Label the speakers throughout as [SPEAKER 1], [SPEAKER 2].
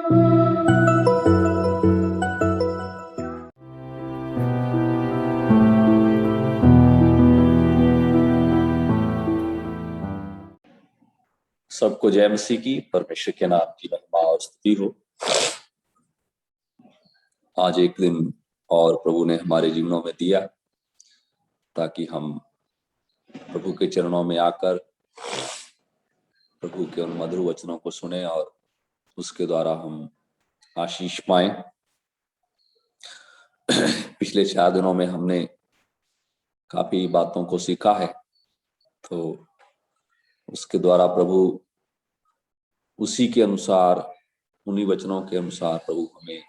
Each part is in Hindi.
[SPEAKER 1] सबको जय मसीह की। परमेश्वर के नाम की महिमा और स्तुति हो। आज एक दिन और प्रभु ने हमारे जीवनों में दिया ताकि हम प्रभु के चरणों में आकर प्रभु के उन मधुर वचनों को सुने और उसके द्वारा हम आशीष पाएं। पिछले 4 दिनों में हमने काफी बातों को सीखा है, तो उसके द्वारा प्रभु उसी के अनुसार, उन्हीं वचनों के अनुसार प्रभु हमें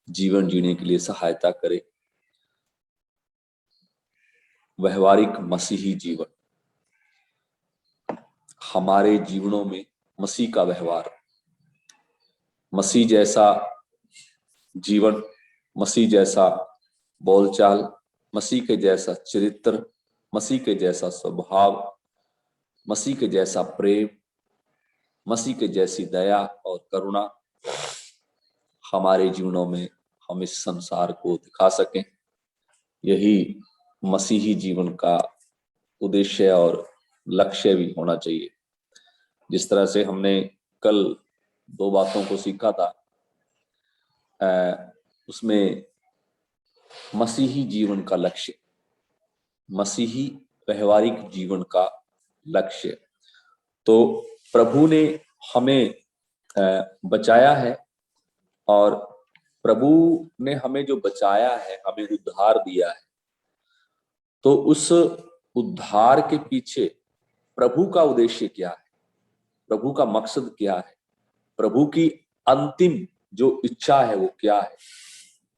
[SPEAKER 1] जीवन जीने के लिए सहायता करे। व्यवहारिक मसीही जीवन, हमारे जीवनों में मसीह का व्यवहार, मसीह जैसा जीवन, मसीह जैसा बोलचाल, मसीह के जैसा चरित्र, मसीह के जैसा स्वभाव, मसीह के जैसा प्रेम, मसीह के जैसी दया और करुणा हमारे जीवनों में हम इस संसार को दिखा सकें। यही मसीही जीवन का उद्देश्य और लक्ष्य भी होना चाहिए। जिस तरह से हमने कल 2 बातों को सीखा था, उसमें मसीही जीवन का लक्ष्य, मसीही व्यवहारिक जीवन का लक्ष्य, तो प्रभु ने हमें बचाया है और प्रभु ने हमें जो बचाया है, हमें उद्धार दिया है, तो उस उद्धार के पीछे प्रभु का उद्देश्य क्या है, प्रभु का मकसद क्या है, प्रभु की अंतिम जो इच्छा है वो क्या है,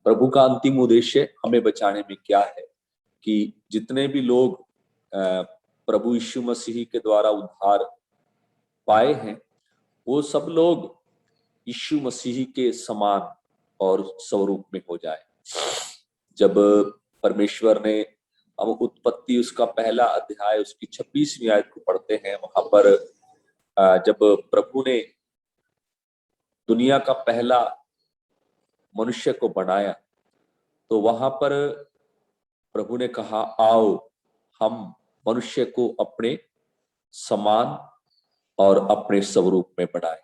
[SPEAKER 1] प्रभु का अंतिम उद्देश्य हमें बचाने में क्या है कि जितने भी लोग प्रभु यीशु मसीह के द्वारा उद्धार पाए हैं, वो सब लोग यीशु मसीह के समान और स्वरूप में हो जाए। जब परमेश्वर ने, हम उत्पत्ति उसका पहला अध्याय उसकी 26वीं आयत को पढ़ते हैं, वहां पर जब प्रभु ने दुनिया का पहला मनुष्य को बनाया, तो वहां पर प्रभु ने कहा, आओ हम मनुष्य को अपने समान और अपने स्वरूप में बनाए।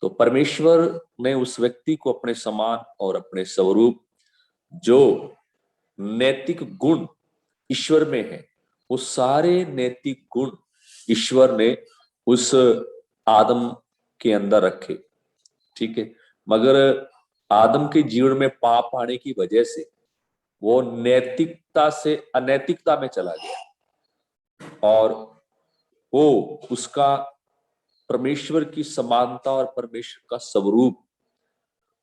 [SPEAKER 1] तो परमेश्वर ने उस व्यक्ति को अपने समान और अपने स्वरूप, जो नैतिक गुण ईश्वर में है, वो सारे नैतिक गुण ईश्वर ने उस आदम के अंदर रखे। ठीक है, मगर आदम के जीवन में पाप आने की वजह से वो नैतिकता से अनैतिकता में चला गया और वो उसका परमेश्वर की समानता और परमेश्वर का स्वरूप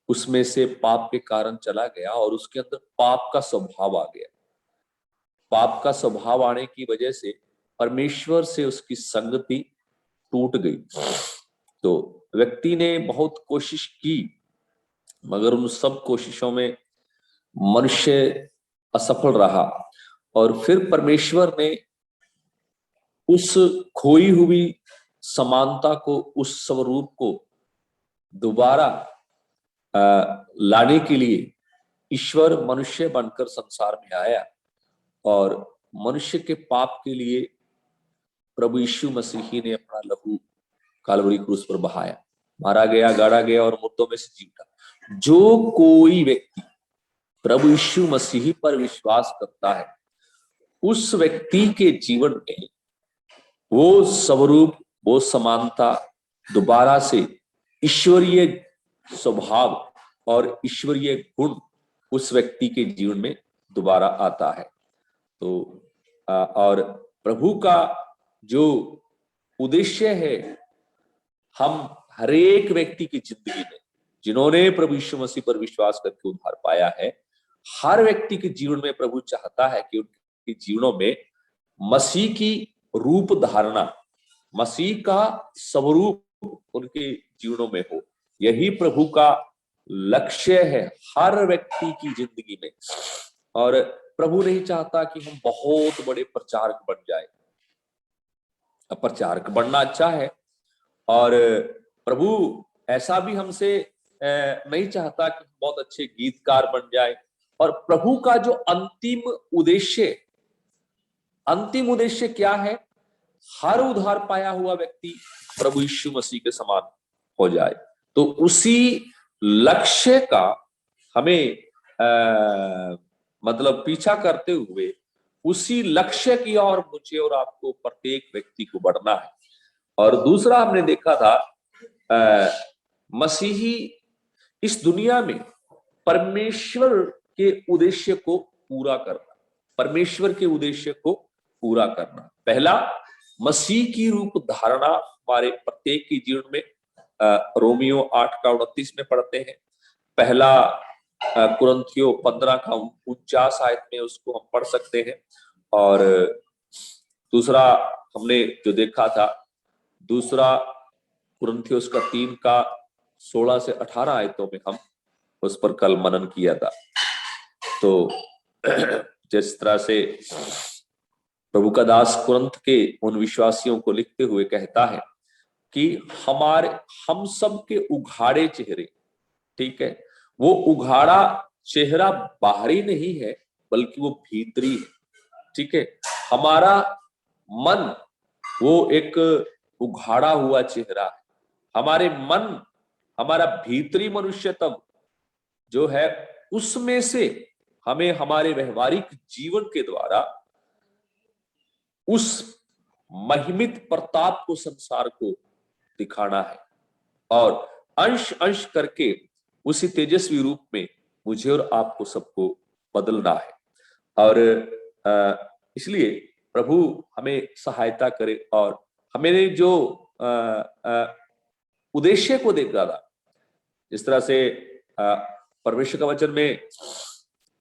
[SPEAKER 1] उसमें से पाप के कारण चला गया और उसके अंदर पाप का स्वभाव आ गया। पाप का स्वभाव आने की वजह से परमेश्वर से उसकी संगति टूट गई। तो व्यक्ति ने बहुत कोशिश की, मगर उन सब कोशिशों में मनुष्य असफल रहा और फिर परमेश्वर ने उस खोई हुई समानता को, उस स्वरूप को दोबारा लाने के लिए ईश्वर मनुष्य बनकर संसार में आया और मनुष्य के पाप के लिए प्रभु यीशु मसीह ने अपना लहू कालवरी क्रूस पर बहाया, मारा गया, गाड़ा गया और मुर्दों में से जी उठा। जो कोई व्यक्ति प्रभु यीशु मसीह पर विश्वास करता है, उस व्यक्ति के जीवन में वो स्वरूप, वो समानता दोबारा से, ईश्वरीय स्वभाव और ईश्वरीय गुण उस व्यक्ति के जीवन में दोबारा आता है। तो और प्रभु का जो उद्देश्य है, हम हरेक व्यक्ति की जिंदगी में, जिन्होंने प्रभु यीशु मसीह पर विश्वास करके उद्धार पाया है, हर व्यक्ति के जीवन में प्रभु चाहता है कि उनके जीवनों में मसीह की रूप धारणा, मसीह का स्वरूप उनके जीवनों में हो। यही प्रभु का लक्ष्य है हर व्यक्ति की जिंदगी में। और प्रभु नहीं चाहता कि हम बहुत बड़े प्रचारक बन जाए। प्रचारक बनना अच्छा है और प्रभु ऐसा भी हमसे नहीं चाहता कि बहुत अच्छे गीतकार बन जाए। और प्रभु का जो अंतिम उद्देश्य क्या है? हर उधार पाया हुआ व्यक्ति प्रभु यीशु मसीह के समान हो जाए। तो उसी लक्ष्य का हमें मतलब पीछा करते हुए उसी लक्ष्य की ओर मुझे और आपको प्रत्येक व्यक्ति को बढ़ना है। और दूसरा हमने देखा था मसीही इस दुनिया में परमेश्वर के उद्देश्य को पूरा करना, परमेश्वर के उद्देश्य को पूरा करना। पहला, मसीह की रूप धारणा हमारे प्रत्येक के जीवन में, रोमियो 8:29 में पढ़ते हैं। पहला कुरिन्थियों 15:49 में उसको हम पढ़ सकते हैं। और दूसरा हमने जो देखा था, दूसरा कुरिन्थियों 3:16 से 18 आयतों में हम उस पर कल मनन किया था। तो जिस तरह से प्रभु का दास कुरिन्थ के उन विश्वासियों को लिखते हुए कहता है कि हम सब के उघाड़े चेहरे, ठीक है, वो उघाड़ा चेहरा बाहरी नहीं है बल्कि वो भीतरी है, ठीक है। हमारा मन वो एक उघाड़ा हुआ चेहरा है। हमारे मन, हमारा भीतरी मनुष्य तब जो है, उसमें से हमें हमारे व्यवहारिक जीवन के द्वारा उस महिमित प्रताप को, संसार को दिखाना है और अंश अंश करके उसी तेजस्वी रूप में मुझे और आपको सबको बदलना है। और इसलिए प्रभु हमें सहायता करे और हमें जो उद्देश्य को देख रहा था, इस तरह से परमेश्वर का वचन में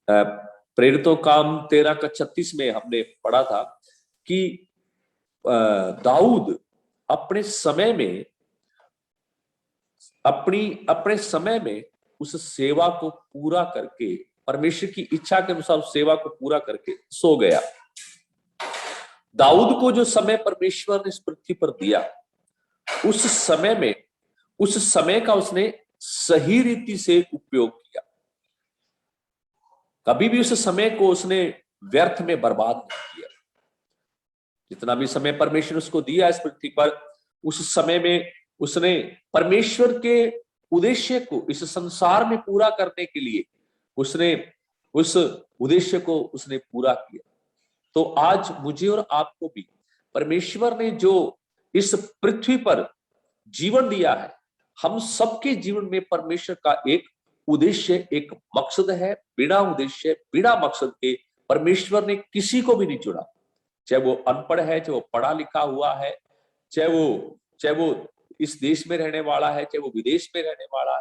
[SPEAKER 1] प्रेरितों काम 13:36 में हमने पढ़ा था कि दाऊद अपने समय में उस सेवा को पूरा करके, परमेश्वर की इच्छा के अनुसार उस सेवा को पूरा करके सो गया। दाऊद को जो समय परमेश्वर ने इस पृथ्वी पर दिया, उस समय का उसने सही रीति से उपयोग किया। कभी भी उस समय को उसने व्यर्थ में बर्बाद नहीं किया। जितना भी समय परमेश्वर उसको दिया इस पृथ्वी पर, उस समय में उसने परमेश्वर के उद्देश्य को इस संसार में पूरा करने के लिए उसने उस उद्देश्य को उसने पूरा किया। तो आज मुझे और आपको भी परमेश्वर ने जो इस पृथ्वी पर जीवन दिया है, हम सबके जीवन में परमेश्वर का एक उद्देश्य, एक मकसद है। बिना उद्देश्य, बिना मकसद के परमेश्वर ने किसी को भी नहीं चुना। चाहे वो अनपढ़ है, चाहे वो पढ़ा लिखा हुआ है, चाहे वो इस देश में रहने वाला है, चाहे वो विदेश में रहने वाला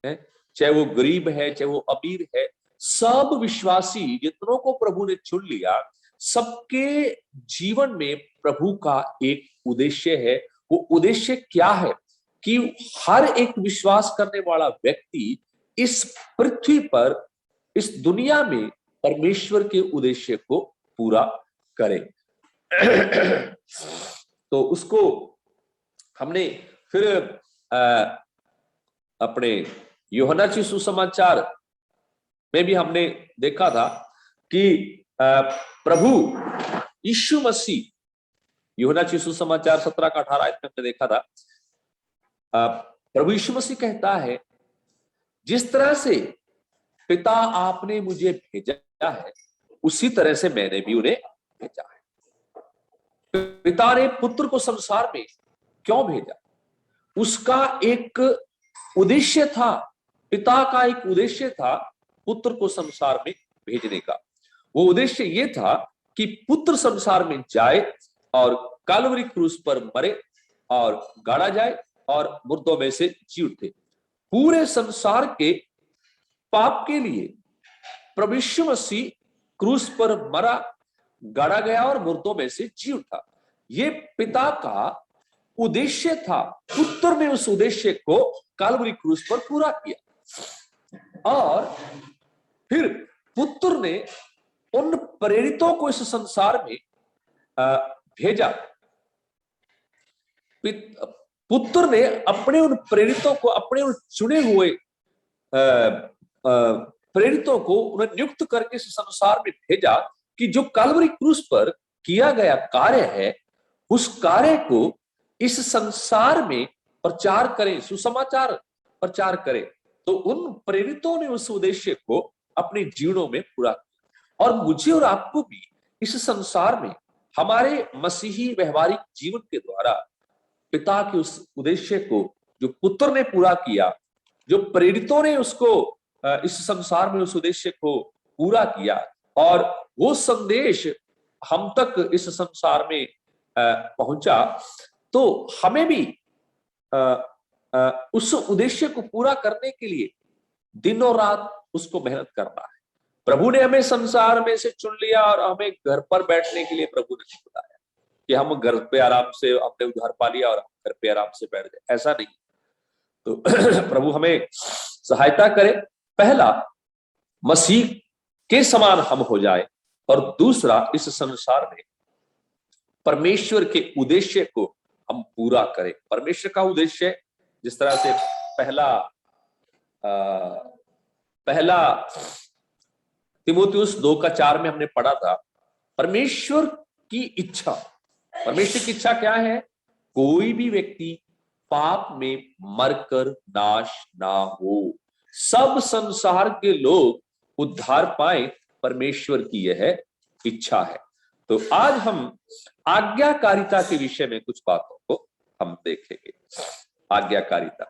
[SPEAKER 1] है, चाहे वो गरीब है, चाहे वो अमीर है, सब विश्वासी जितनों को प्रभु ने चुन लिया, सबके जीवन में प्रभु का एक उद्देश्य है। वो उद्देश्य क्या है कि हर एक विश्वास करने वाला व्यक्ति इस पृथ्वी पर, इस दुनिया में परमेश्वर के उद्देश्य को पूरा करे। तो उसको हमने फिर अपने यूहन्ना की सुसमाचार में भी हमने देखा था कि प्रभु यीशु मसीह, यूहन्ना की सुसमाचार 17:18 में हमने देखा था, प्रभु यीशु मसीह कहता है, जिस तरह से पिता आपने मुझे भेजा है उसी तरह से मैंने भी उन्हें भेजा है। पिता ने पुत्र को संसार में क्यों भेजा? उसका एक उद्देश्य था, पिता का एक उद्देश्य था पुत्र को संसार में भेजने का। वो उद्देश्य ये था कि पुत्र संसार में जाए और कालवरी क्रूस पर मरे और गाड़ा जाए और मुर्दों में से जी उठे। पूरे संसार के पाप के लिए प्रभु यीशु मसीह क्रूस पर मरा, गाड़ा गया और मुर्दों में से जी उठा। ये पिता का उद्देश्य था। पुत्र ने उस उद्देश्य को कालवरी क्रूस पर पूरा किया और फिर पुत्र ने उन प्रेरितों को इस संसार में भेजा। पुत्र ने अपने उन प्रेरितों को, अपने उन चुने हुए प्रेरितों को उन्हें नियुक्त करके इस संसार में भेजा कि जो कल्वरी क्रूस पर किया गया कार्य है, उस कार्य को इस संसार में प्रचार करें, सुसमाचार प्रचार करें। तो उन प्रेरितों ने उस उद्देश्य को अपने जीवनों में पूरा किया। और मुझे और आपको भी इस संसार में हमारे मसीही व्यवहारिक जीवन के द्वारा पिता के उस उद्देश्य को जो पुत्र ने पूरा किया, जो प्रेरितों ने उसको इस संसार में उस उद्देश्य को पूरा किया, और वो संदेश हम तक इस संसार में पहुंचा, तो हमें भी उस उद्देश्य को पूरा करने के लिए दिन और रात उसको मेहनत करना है। प्रभु ने हमें संसार में से चुन लिया और हमें घर पर बैठने के लिए प्रभु ने बताया कि हम घर पे आराम से, हमने उद्धार पा लिया और हम घर पे आराम से बैठ गए, ऐसा नहीं। तो प्रभु हमें सहायता करे, पहला मसीह के समान हम हो जाए, और दूसरा इस संसार में परमेश्वर के उद्देश्य को हम पूरा करें। परमेश्वर का उद्देश्य, जिस तरह से पहला तीमुथियुस 2:4 में हमने पढ़ा था, परमेश्वर की इच्छा, परमेश्वर की इच्छा क्या है? कोई भी व्यक्ति पाप में मरकर नाश ना हो, सब संसार के लोग उद्धार पाए, परमेश्वर की यह इच्छा है। तो आज हम आज्ञाकारिता के विषय में कुछ बातों को हम देखेंगे। आज्ञाकारिता,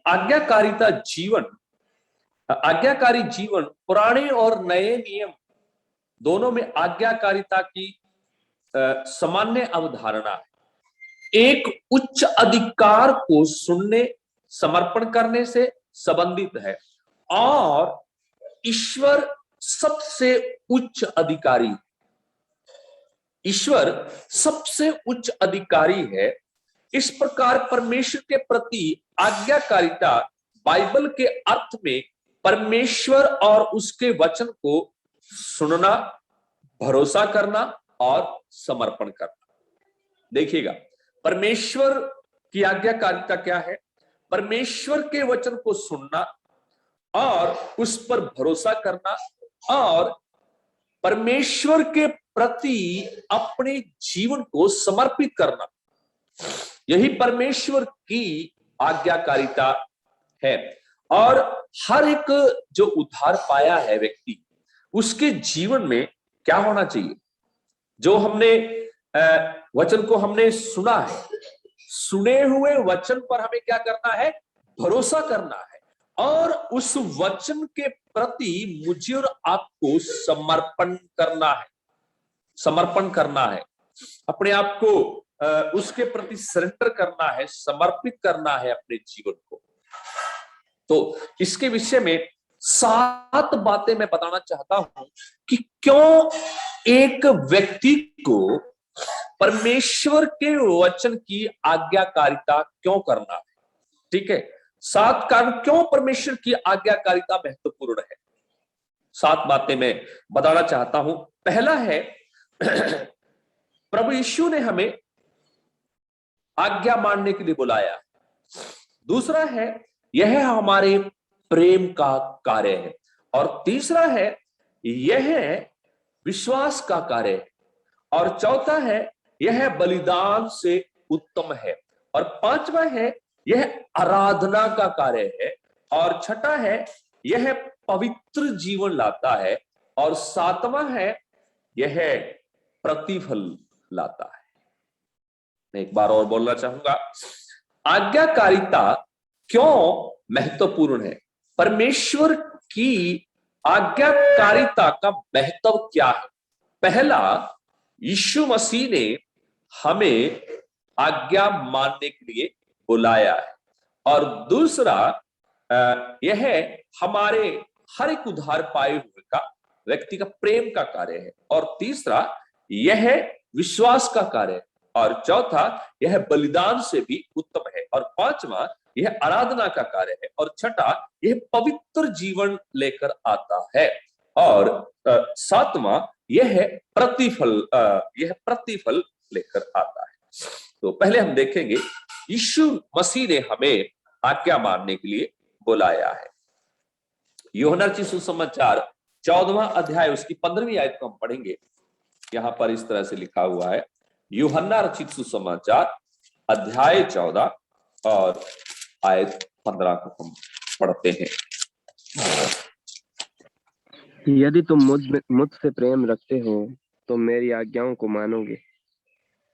[SPEAKER 1] आज्ञाकारिता जीवन, आज्ञाकारी जीवन पुराने और नए नियम दोनों में आज्ञाकारिता की सामान्य अवधारणा है। एक उच्च अधिकार को सुनने, समर्पण करने से संबंधित है, और ईश्वर सबसे उच्च अधिकारी, ईश्वर सबसे उच्च अधिकारी है। इस प्रकार परमेश्वर के प्रति आज्ञाकारिता बाइबल के अर्थ में परमेश्वर और उसके वचन को सुनना, भरोसा करना और समर्पण करना। देखिएगा, परमेश्वर की आज्ञाकारिता क्या है? परमेश्वर के वचन को सुनना और उस पर भरोसा करना, और परमेश्वर के प्रति अपने जीवन को समर्पित करना, यही परमेश्वर की आज्ञाकारिता है। और हर एक जो उद्धार पाया है व्यक्ति, उसके जीवन में क्या होना चाहिए? जो हमने वचन को हमने सुना है, सुने हुए वचन पर हमें क्या करना है? भरोसा करना है, और उस वचन के प्रति मुझे और आपको समर्पण करना है, समर्पण करना है, अपने आप को उसके प्रति सरेंडर करना है, समर्पित करना है अपने जीवन को। तो इसके विषय में 7 बातें मैं बताना चाहता हूं कि क्यों एक व्यक्ति को परमेश्वर के वचन की आज्ञाकारिता क्यों करना है। ठीक है, 7 कारण क्यों परमेश्वर की आज्ञाकारिता महत्वपूर्ण है। 7 बातें मैं बताना चाहता हूं। पहला है, प्रभु यीशु ने हमें आज्ञा मानने के लिए बुलाया। दूसरा है, यह हमारे प्रेम का कार्य है। और तीसरा है, यह विश्वास का कार्य है। और चौथा है, यह बलिदान से उत्तम है। और पांचवा है, यह आराधना का कार्य है। और छठा है, यह पवित्र जीवन लाता है। और सातवां है, यह प्रतिफल लाता है। मैं एक बार और बोलना चाहूंगा, आज्ञाकारिता क्यों महत्वपूर्ण है। परमेश्वर की आज्ञाकारिता का महत्व क्या है? पहला, यीशु मसीह ने हमें आज्ञा मानने के लिए बुलाया है। और दूसरा, यह हमारे हर एक उद्धार पाए हुए का व्यक्ति का प्रेम का कार्य है। और तीसरा, यह विश्वास का कार्य है। और चौथा, यह बलिदान से भी उत्तम है। और पांचवा, यह आराधना का कार्य है। और छठा, यह पवित्र जीवन लेकर आता है। और सातवां यह है प्रतिफल, यह प्रतिफल लेकर आता है। तो पहले हम देखेंगे यीशु मसीह ने हमें आज्ञा मानने के लिए बुलाया है। यूहन्ना रचित सुसमाचार 14वां अध्याय उसकी 15वीं आयत को हम पढ़ेंगे। यहां पर इस तरह से लिखा हुआ है, यूहन्ना रचित सुसमाचार अध्याय 14 और आयत 15 को हम पढ़ते हैं।
[SPEAKER 2] यदि तुम मुझसे प्रेम रखते हो तो मेरी आज्ञाओं को मानोगे।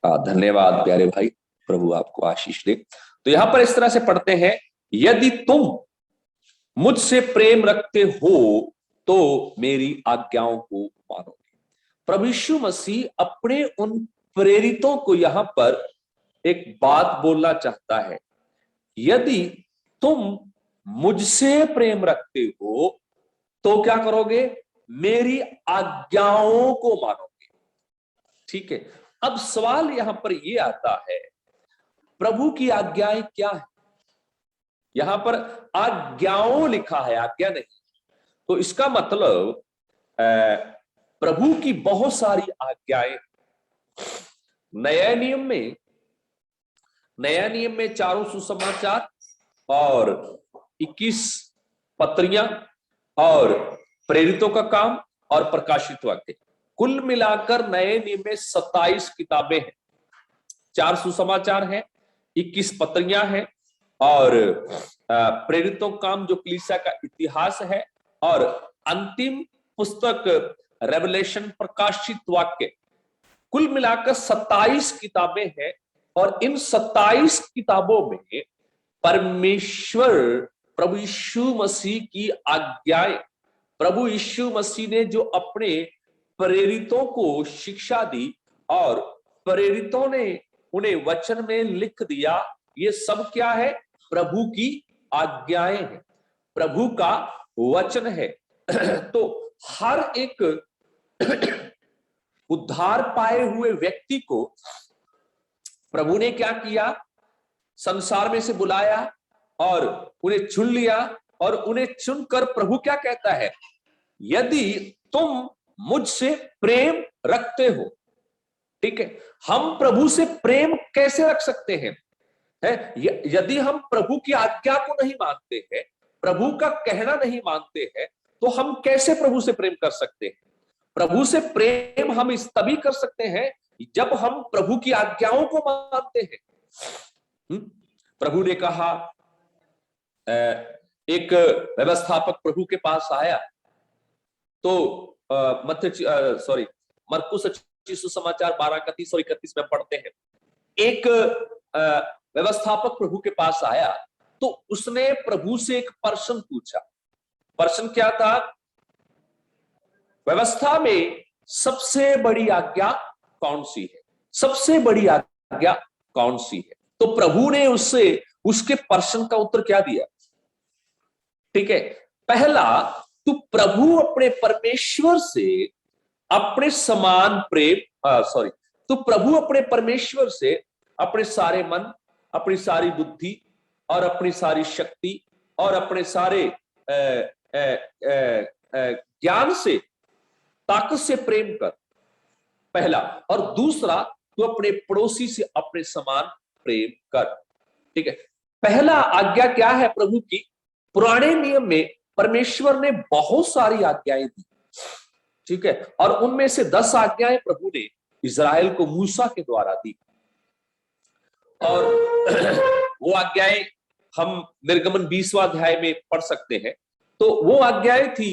[SPEAKER 1] धन्यवाद प्यारे भाई, प्रभु आपको आशीष दे। तो यहां पर इस तरह से पढ़ते हैं, यदि तुम मुझसे प्रेम रखते हो तो मेरी आज्ञाओं को मानोगे। प्रभु यीशु मसीह अपने उन प्रेरितों को यहां पर एक बात बोलना चाहता है, यदि तुम मुझसे प्रेम रखते हो तो क्या करोगे? मेरी आज्ञाओं को मानोगे। ठीक है, अब सवाल यहां पर यह आता है, प्रभु की आज्ञाएं क्या है? यहां पर आज्ञाओं लिखा है, आज्ञा नहीं। तो इसका मतलब प्रभु की बहुत सारी आज्ञाएं। नया नियम में चारों सुसमाचार और 21 पत्रियां और प्रेरितों का काम और प्रकाशित वाक्य, कुल मिलाकर नए नियम में 27 किताबें हैं। 4 सुसमाचार हैं, 21 पत्रियां हैं और प्रेरितों का काम जो कलीसिया का इतिहास है, और अंतिम पुस्तक रेवलेशन प्रकाशित वाक्य। कुल मिलाकर 27 किताबें हैं और इन 27 किताबों में परमेश्वर प्रभु यीशु मसीह की आज्ञाएं, प्रभु यीशु मसीह ने जो अपने प्रेरितों को शिक्षा दी और प्रेरितों ने उन्हें वचन में लिख दिया, ये सब क्या है? प्रभु की आज्ञाएं हैं, प्रभु का वचन है। तो हर एक उद्धार पाए हुए व्यक्ति को प्रभु ने क्या किया? संसार में से बुलाया और उन्हें चुन लिया, और उन्हें चुनकर प्रभु क्या कहता है? यदि तुम मुझसे प्रेम रखते हो। ठीक है, हम प्रभु से प्रेम कैसे रख सकते हैं? यदि हम प्रभु की आज्ञा को नहीं मानते हैं, प्रभु का कहना नहीं मानते हैं, तो हम कैसे प्रभु से प्रेम कर सकते हैं? प्रभु से प्रेम हम इस तभी कर सकते हैं जब हम प्रभु की आज्ञाओं को मानते हैं। प्रभु ने कहा, एक व्यवस्थापक प्रभु के पास आया, तो मरकुस सुसमाचार 12 का 30 और 31 में पढ़ते हैं, एक व्यवस्थापक प्रभु के पास आया तो उसने प्रभु से एक प्रश्न पूछा। प्रश्न क्या था? व्यवस्था में सबसे बड़ी आज्ञा कौन सी है? सबसे बड़ी आज्ञा कौन सी है? तो प्रभु ने उससे उसके प्रश्न का उत्तर क्या दिया? ठीक है, पहला, तू प्रभु अपने परमेश्वर से अपने समान प्रेम, तो प्रभु अपने परमेश्वर से अपने सारे मन, अपनी सारी बुद्धि और अपनी सारी शक्ति और अपने सारे ज्ञान से, ताकत से प्रेम कर, पहला। और दूसरा, तू अपने पड़ोसी से अपने समान प्रेम कर। ठीक है, पहला आज्ञा क्या है प्रभु की? पुराने नियम में परमेश्वर ने बहुत सारी आज्ञाएं दी। ठीक है, और उनमें से 10 आज्ञाएं प्रभु ने इज़राइल को मूसा के द्वारा दी, और वो आज्ञाएं हम निर्गमन 20वां अध्याय में पढ़ सकते हैं। तो वो आज्ञाएं थी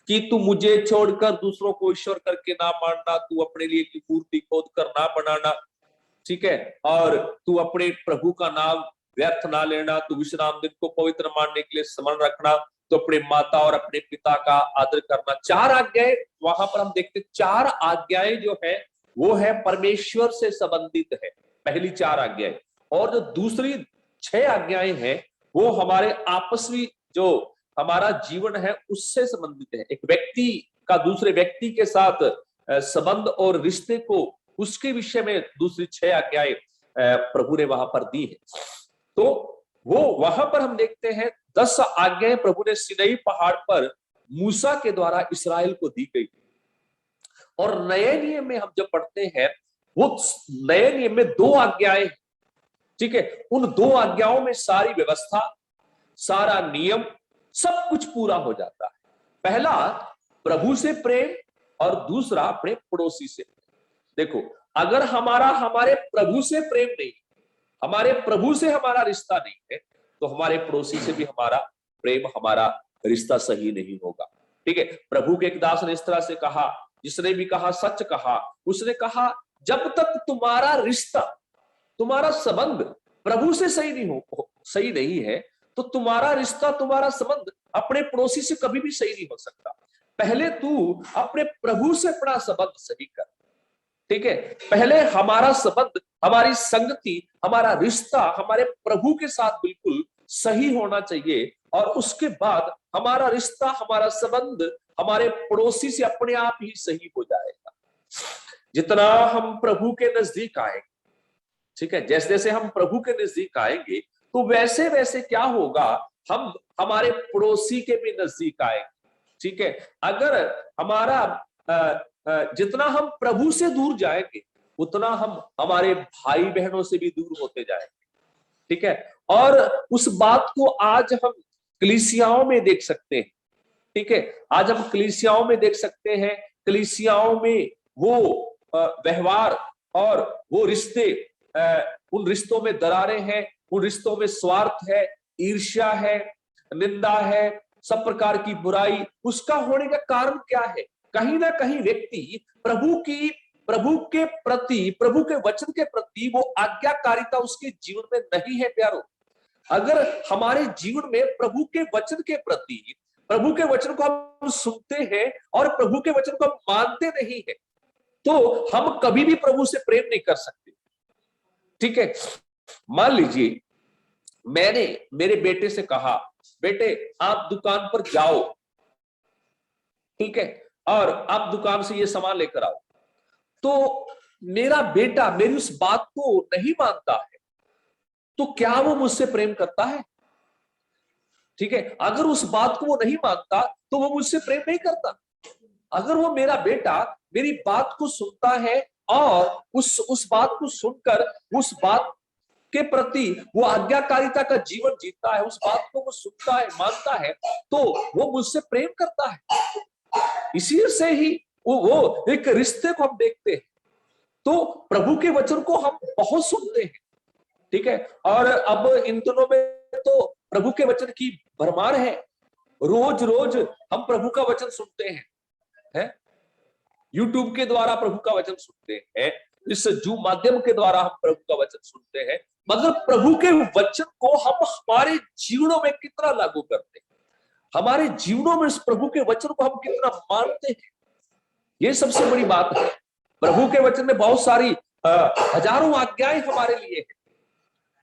[SPEAKER 1] कि तू मुझे छोड़कर दूसरों को ईश्वर करके ना मानना, तू अपने लिए की मूर्ति खोद कर ना बनाना। ठीक है, और तू अपने प्रभु का नाम व्यर्थ ना लेना, तू विश्राम दिन को पवित्र मानने के लिए स्मरण रखना, तो अपने माता और अपने पिता का आदर करना। 4 आज्ञाएं वहां पर हम देखते, 4 आज्ञाएं जो है वो है परमेश्वर से संबंधित है, पहली 4 आज्ञाएं। और जो दूसरी 6 आज्ञाएं हैं वो हमारे आपसी जो हमारा जीवन है उससे संबंधित है। एक व्यक्ति का दूसरे व्यक्ति के साथ संबंध और रिश्ते को, उसके विषय में दूसरी 6 आज्ञाएं प्रभु ने वहां पर दी है। तो वो वहां पर हम देखते हैं 10 आज्ञाएं प्रभु ने सिनाई पहाड़ पर मूसा के द्वारा इस्राएल को दी गई। और नए नियम में हम जब पढ़ते हैं, वो नए नियम में 2 आज्ञाएं, ठीक है, उन 2 आज्ञाओं में सारी व्यवस्था, सारा नियम, सब कुछ पूरा हो जाता है। पहला प्रभु से प्रेम और दूसरा अपने पड़ोसी से। देखो, अगर हमारे प्रभु से प्रेम नहीं, हमारे प्रभु से हमारा रिश्ता नहीं है, तो हमारे पड़ोसी से भी हमारा प्रेम, हमारा रिश्ता सही नहीं होगा। ठीक है, प्रभु के एक दास ने इस तरह से कहा, जिसने भी कहा सच कहा। उसने कहा, जब तक तुम्हारा रिश्ता, तुम्हारा संबंध प्रभु से सही नहीं है, तो तुम्हारा रिश्ता, तुम्हारा संबंध अपने पड़ोसी से कभी भी सही नहीं हो सकता। पहले तू अपने प्रभु से अपना संबंध सही कर। ठीक है, पहले हमारा संबंध, हमारी संगति, हमारा रिश्ता हमारे प्रभु के साथ बिल्कुल सही होना चाहिए, और उसके बाद हमारा रिश्ता, हमारा संबंध हमारे पड़ोसी से अपने आप ही सही हो जाएगा। जितना हम प्रभु के नजदीक आएंगे, ठीक है, जैसे जैसे हम प्रभु के नजदीक आएंगे, तो वैसे वैसे क्या होगा, हम हमारे पड़ोसी के भी नजदीक आएंगे। ठीक है, अगर हमारा जितना हम प्रभु से दूर जाएंगे, उतना हम हमारे भाई बहनों से भी दूर होते जाएंगे। ठीक है, और उस बात को आज हम कलीसियाओं में देख सकते हैं। ठीक है, आज हम कलीसियाओं में देख सकते हैं, कलीसियाओं में वो व्यवहार और वो रिश्ते, उन रिश्तों में दरारें हैं, उन रिश्तों में स्वार्थ है, ईर्ष्या है, निंदा है, सब प्रकार की बुराई। उसका होने का कारण क्या है? कहीं ना कहीं व्यक्ति प्रभु के प्रति, प्रभु के वचन के प्रति वो आज्ञाकारिता उसके जीवन में नहीं है। प्यारो, अगर हमारे जीवन में प्रभु के वचन के प्रति, प्रभु के वचन को हम सुनते हैं और प्रभु के वचन को हम मानते नहीं है, तो हम कभी भी प्रभु से प्रेम नहीं कर सकते। ठीक है, मान लीजिए मैंने मेरे बेटे से कहा, बेटे आप दुकान पर जाओ, ठीक है, और आप दुकान से ये सामान लेकर आओ। तो मेरा बेटा मेरी उस बात को नहीं मानता है, तो क्या वो मुझसे प्रेम करता है? ठीक है, अगर उस बात को वो नहीं मानता, तो वो मुझसे प्रेम नहीं करता। अगर वो मेरा बेटा मेरी बात को सुनता है और उस बात को सुनकर उस बात के प्रति वो आज्ञाकारिता का जीवन जीता है, उस बात को वो सुनता है, मानता है, तो वो मुझसे प्रेम करता है। इसी से ही वो एक रिश्ते को हम देखते हैं। तो प्रभु के वचन को हम बहुत सुनते हैं। ठीक है, और अब इन दिनों में तो प्रभु के वचन की भरमार है। रोज रोज हम प्रभु का वचन सुनते हैं, यूट्यूब के द्वारा प्रभु का वचन सुनते हैं, इस जूम माध्यम के द्वारा हम प्रभु का वचन सुनते हैं, मगर प्रभु के वचन को हम हमारे जीवनों में कितना लागू करते हैं, हमारे जीवनों में इस प्रभु के वचन को हम कितना मानते हैं, ये सबसे बड़ी बात है। प्रभु के वचन में बहुत सारी हजारों आज्ञाएं हमारे लिए है।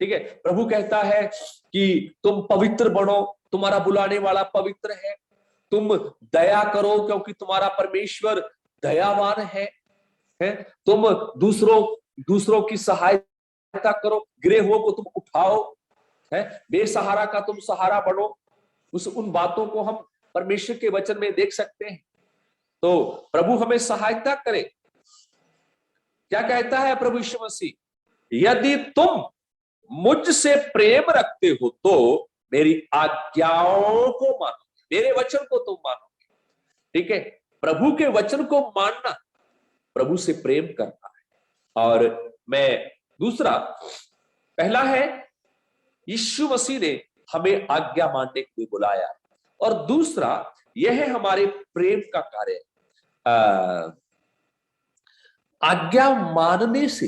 [SPEAKER 1] ठीक है, प्रभु कहता है कि तुम पवित्र बनो, तुम्हारा बुलाने वाला पवित्र है, तुम दया करो क्योंकि तुम्हारा परमेश्वर दयावान है, तुम दूसरों की सहायता करो, गिरे हुओं को तुम उठाओ, बेसहारा का तुम सहारा बनो। उन बातों को हम परमेश्वर के वचन में देख सकते हैं। तो प्रभु हमें सहायता करे। क्या कहता है प्रभु यीशु मसीह? यदि तुम मुझसे प्रेम रखते हो तो मेरी आज्ञाओं को मानोगे, मेरे वचन को तुम मानोगे। ठीक है, प्रभु के वचन को मानना प्रभु से प्रेम करना है। और मैं दूसरा, पहला है यीशु मसीह ने हमें आज्ञा मानने के लिए बुलाया, और दूसरा यह है हमारे प्रेम का कार्य। आज्ञा मानने से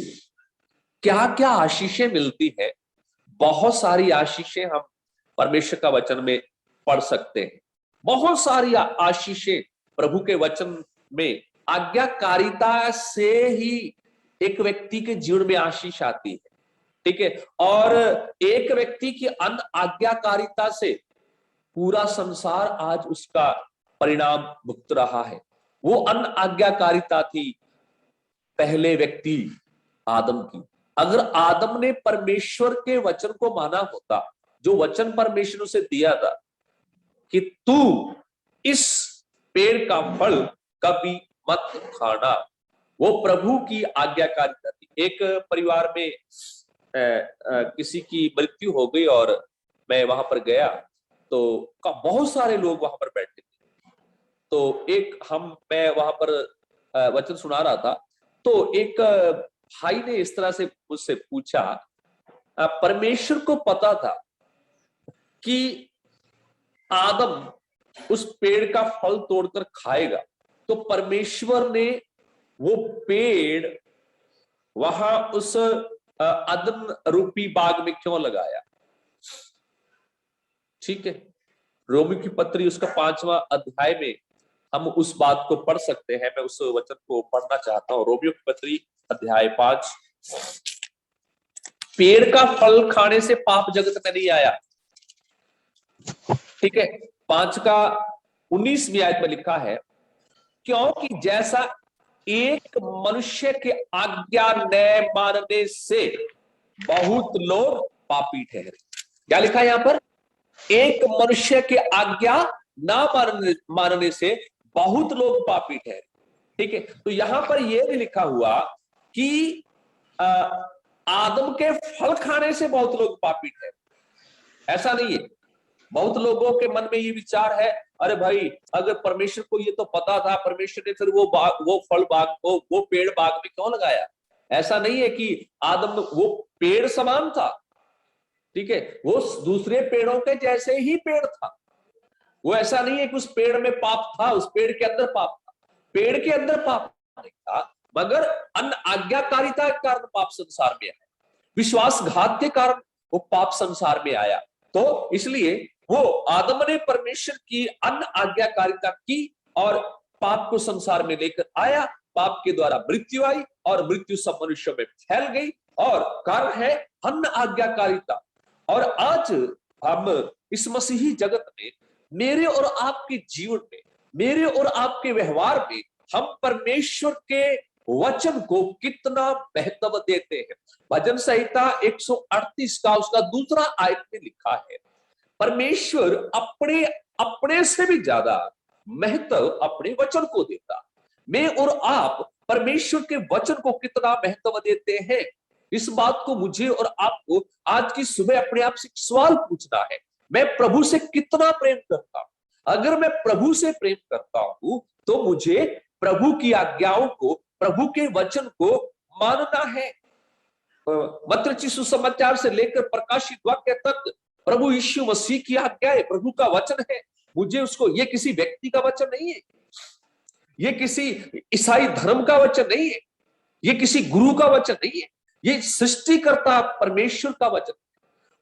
[SPEAKER 1] क्या क्या आशीषें मिलती है? बहुत सारी आशीषें हम परमेश्वर का वचन में पढ़ सकते हैं। बहुत सारी आशीषें प्रभु के वचन में, आज्ञाकारिता से ही एक व्यक्ति के जीवन में आशीष आती है। ठीक है, और एक व्यक्ति की अन आज्ञाकारिता से पूरा संसार आज उसका परिणाम भुगत रहा है। वो अन आज्ञाकारिता थी पहले व्यक्ति आदम की। अगर आदम ने परमेश्वर के वचन को माना होता, जो वचन परमेश्वर उसे दिया था कि तू इस पेड़ का फल कभी मत खाना। वो प्रभु की आज्ञाकारिता थी। एक परिवार में किसी की मृत्यु हो गई और मैं वहां पर गया तो बहुत सारे लोग वहां पर बैठे थे। तो मैं वहां पर वचन सुना रहा था। तो एक भाई ने इस तरह से मुझसे पूछा, परमेश्वर को पता था कि आदम उस पेड़ का फल तोड़कर खाएगा, तो परमेश्वर ने वो पेड़ वहां उस अदन रूपी बाग में क्यों लगाया? ठीक है, रोमी की पत्री उसका 5वां अध्याय में हम उस बात को पढ़ सकते हैं। मैं उस वचन को पढ़ना चाहता हूं। रोमियो की पत्री अध्याय 5। पेड़ का फल खाने से पाप जगत में नहीं आया। ठीक है, 5 का 19वीं आयत में लिखा है, क्योंकि जैसा एक मनुष्य के आज्ञा न मानने से बहुत लोग पापी ठहरे। क्या लिखा है यहां पर? एक मनुष्य के आज्ञा ना मानने से बहुत लोग पापी ठहरे। ठीक है, तो यहां पर यह भी लिखा हुआ कि आदम के फल खाने से बहुत लोग पापी ठहरे। ऐसा नहीं है। बहुत लोगों के मन में ये विचार है, अरे भाई अगर परमेश्वर को ये तो पता था, परमेश्वर ने फिर वो फल बाग वो पेड़ बाग में क्यों लगाया? ऐसा नहीं है कि आदम वो पेड़ समान था। ठीक है, वो दूसरे पेड़ों के जैसे ही पेड़ था। वो ऐसा नहीं है कि उस पेड़ में पाप था, उस पेड़ के अंदर पाप था। पेड़ के अंदर पाप नहीं था, मगर अन आज्ञाकारिता के कारण पाप संसार में आया। विश्वासघात के कारण वो पाप संसार में आया। तो इसलिए वो आदम ने परमेश्वर की अन आज्ञाकारिता की और पाप को संसार में लेकर आया। पाप के द्वारा मृत्यु आई और मृत्यु सब मनुष्यों में फैल गई और कारण है अन आज्ञाकारिता। और आज हम इस मसीही जगत में, मेरे और आपके जीवन में, मेरे और आपके व्यवहार में हम परमेश्वर के वचन को कितना महत्व देते हैं। भजन संहिता 138 का उसका 2 आयत में लिखा है, परमेश्वर अपने अपने से भी ज्यादा महत्व अपने वचन को देता। मैं और आप परमेश्वर के वचन को कितना महत्व देते हैं, इस बात को मुझे और आपको आज की सुबह अपने आप से सवाल पूछना है। मैं प्रभु से कितना प्रेम करता हूं? अगर मैं प्रभु से प्रेम करता हूं तो मुझे प्रभु की आज्ञाओं को, प्रभु के वचन को मानना है। मत्ती सुसमाचार से लेकर प्रकाशित वाक्य तक प्रभु यीशु मसीह की आज्ञा है, प्रभु का वचन है। मुझे उसको, ये किसी व्यक्ति का वचन नहीं है, ये किसी ईसाई धर्म का वचन नहीं है, ये किसी गुरु का वचन नहीं है, ये सृष्टिकर्ता परमेश्वर का वचन।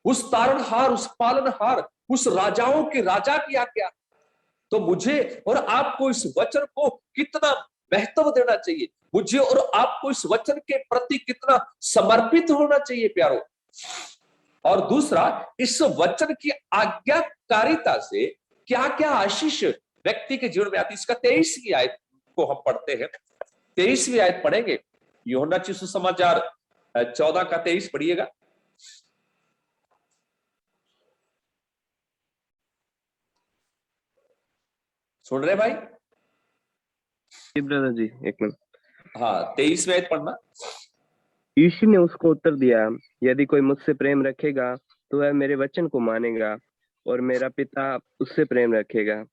[SPEAKER 1] उस तारणहार, उस पालनहार, उस राजाओं के राजा की आज्ञा। तो मुझे और आपको इस वचन को कितना महत्व देना चाहिए, मुझे और आपको इस वचन के प्रति कितना समर्पित होना चाहिए प्यारो। और दूसरा, इस वचन की आज्ञाकारिता से क्या क्या आशीष व्यक्ति के जीवन में आती है। इसका 23वीं आयत को हम पढ़ते हैं। 23वीं आयत पढ़ेंगे, यूहन्ना सुसमाचार 14 का 23 पढ़िएगा। सुन रहे भाई?
[SPEAKER 2] जी ब्रदर जी, एक मिनट।
[SPEAKER 1] हाँ, 23वीं आयत पढ़ना।
[SPEAKER 2] यीशु ने उसको उत्तर दिया, यदि कोई मुझसे प्रेम रखेगा तो वह मेरे वचन को मानेगा और मेरा पिता उससे प्रेम रखेगा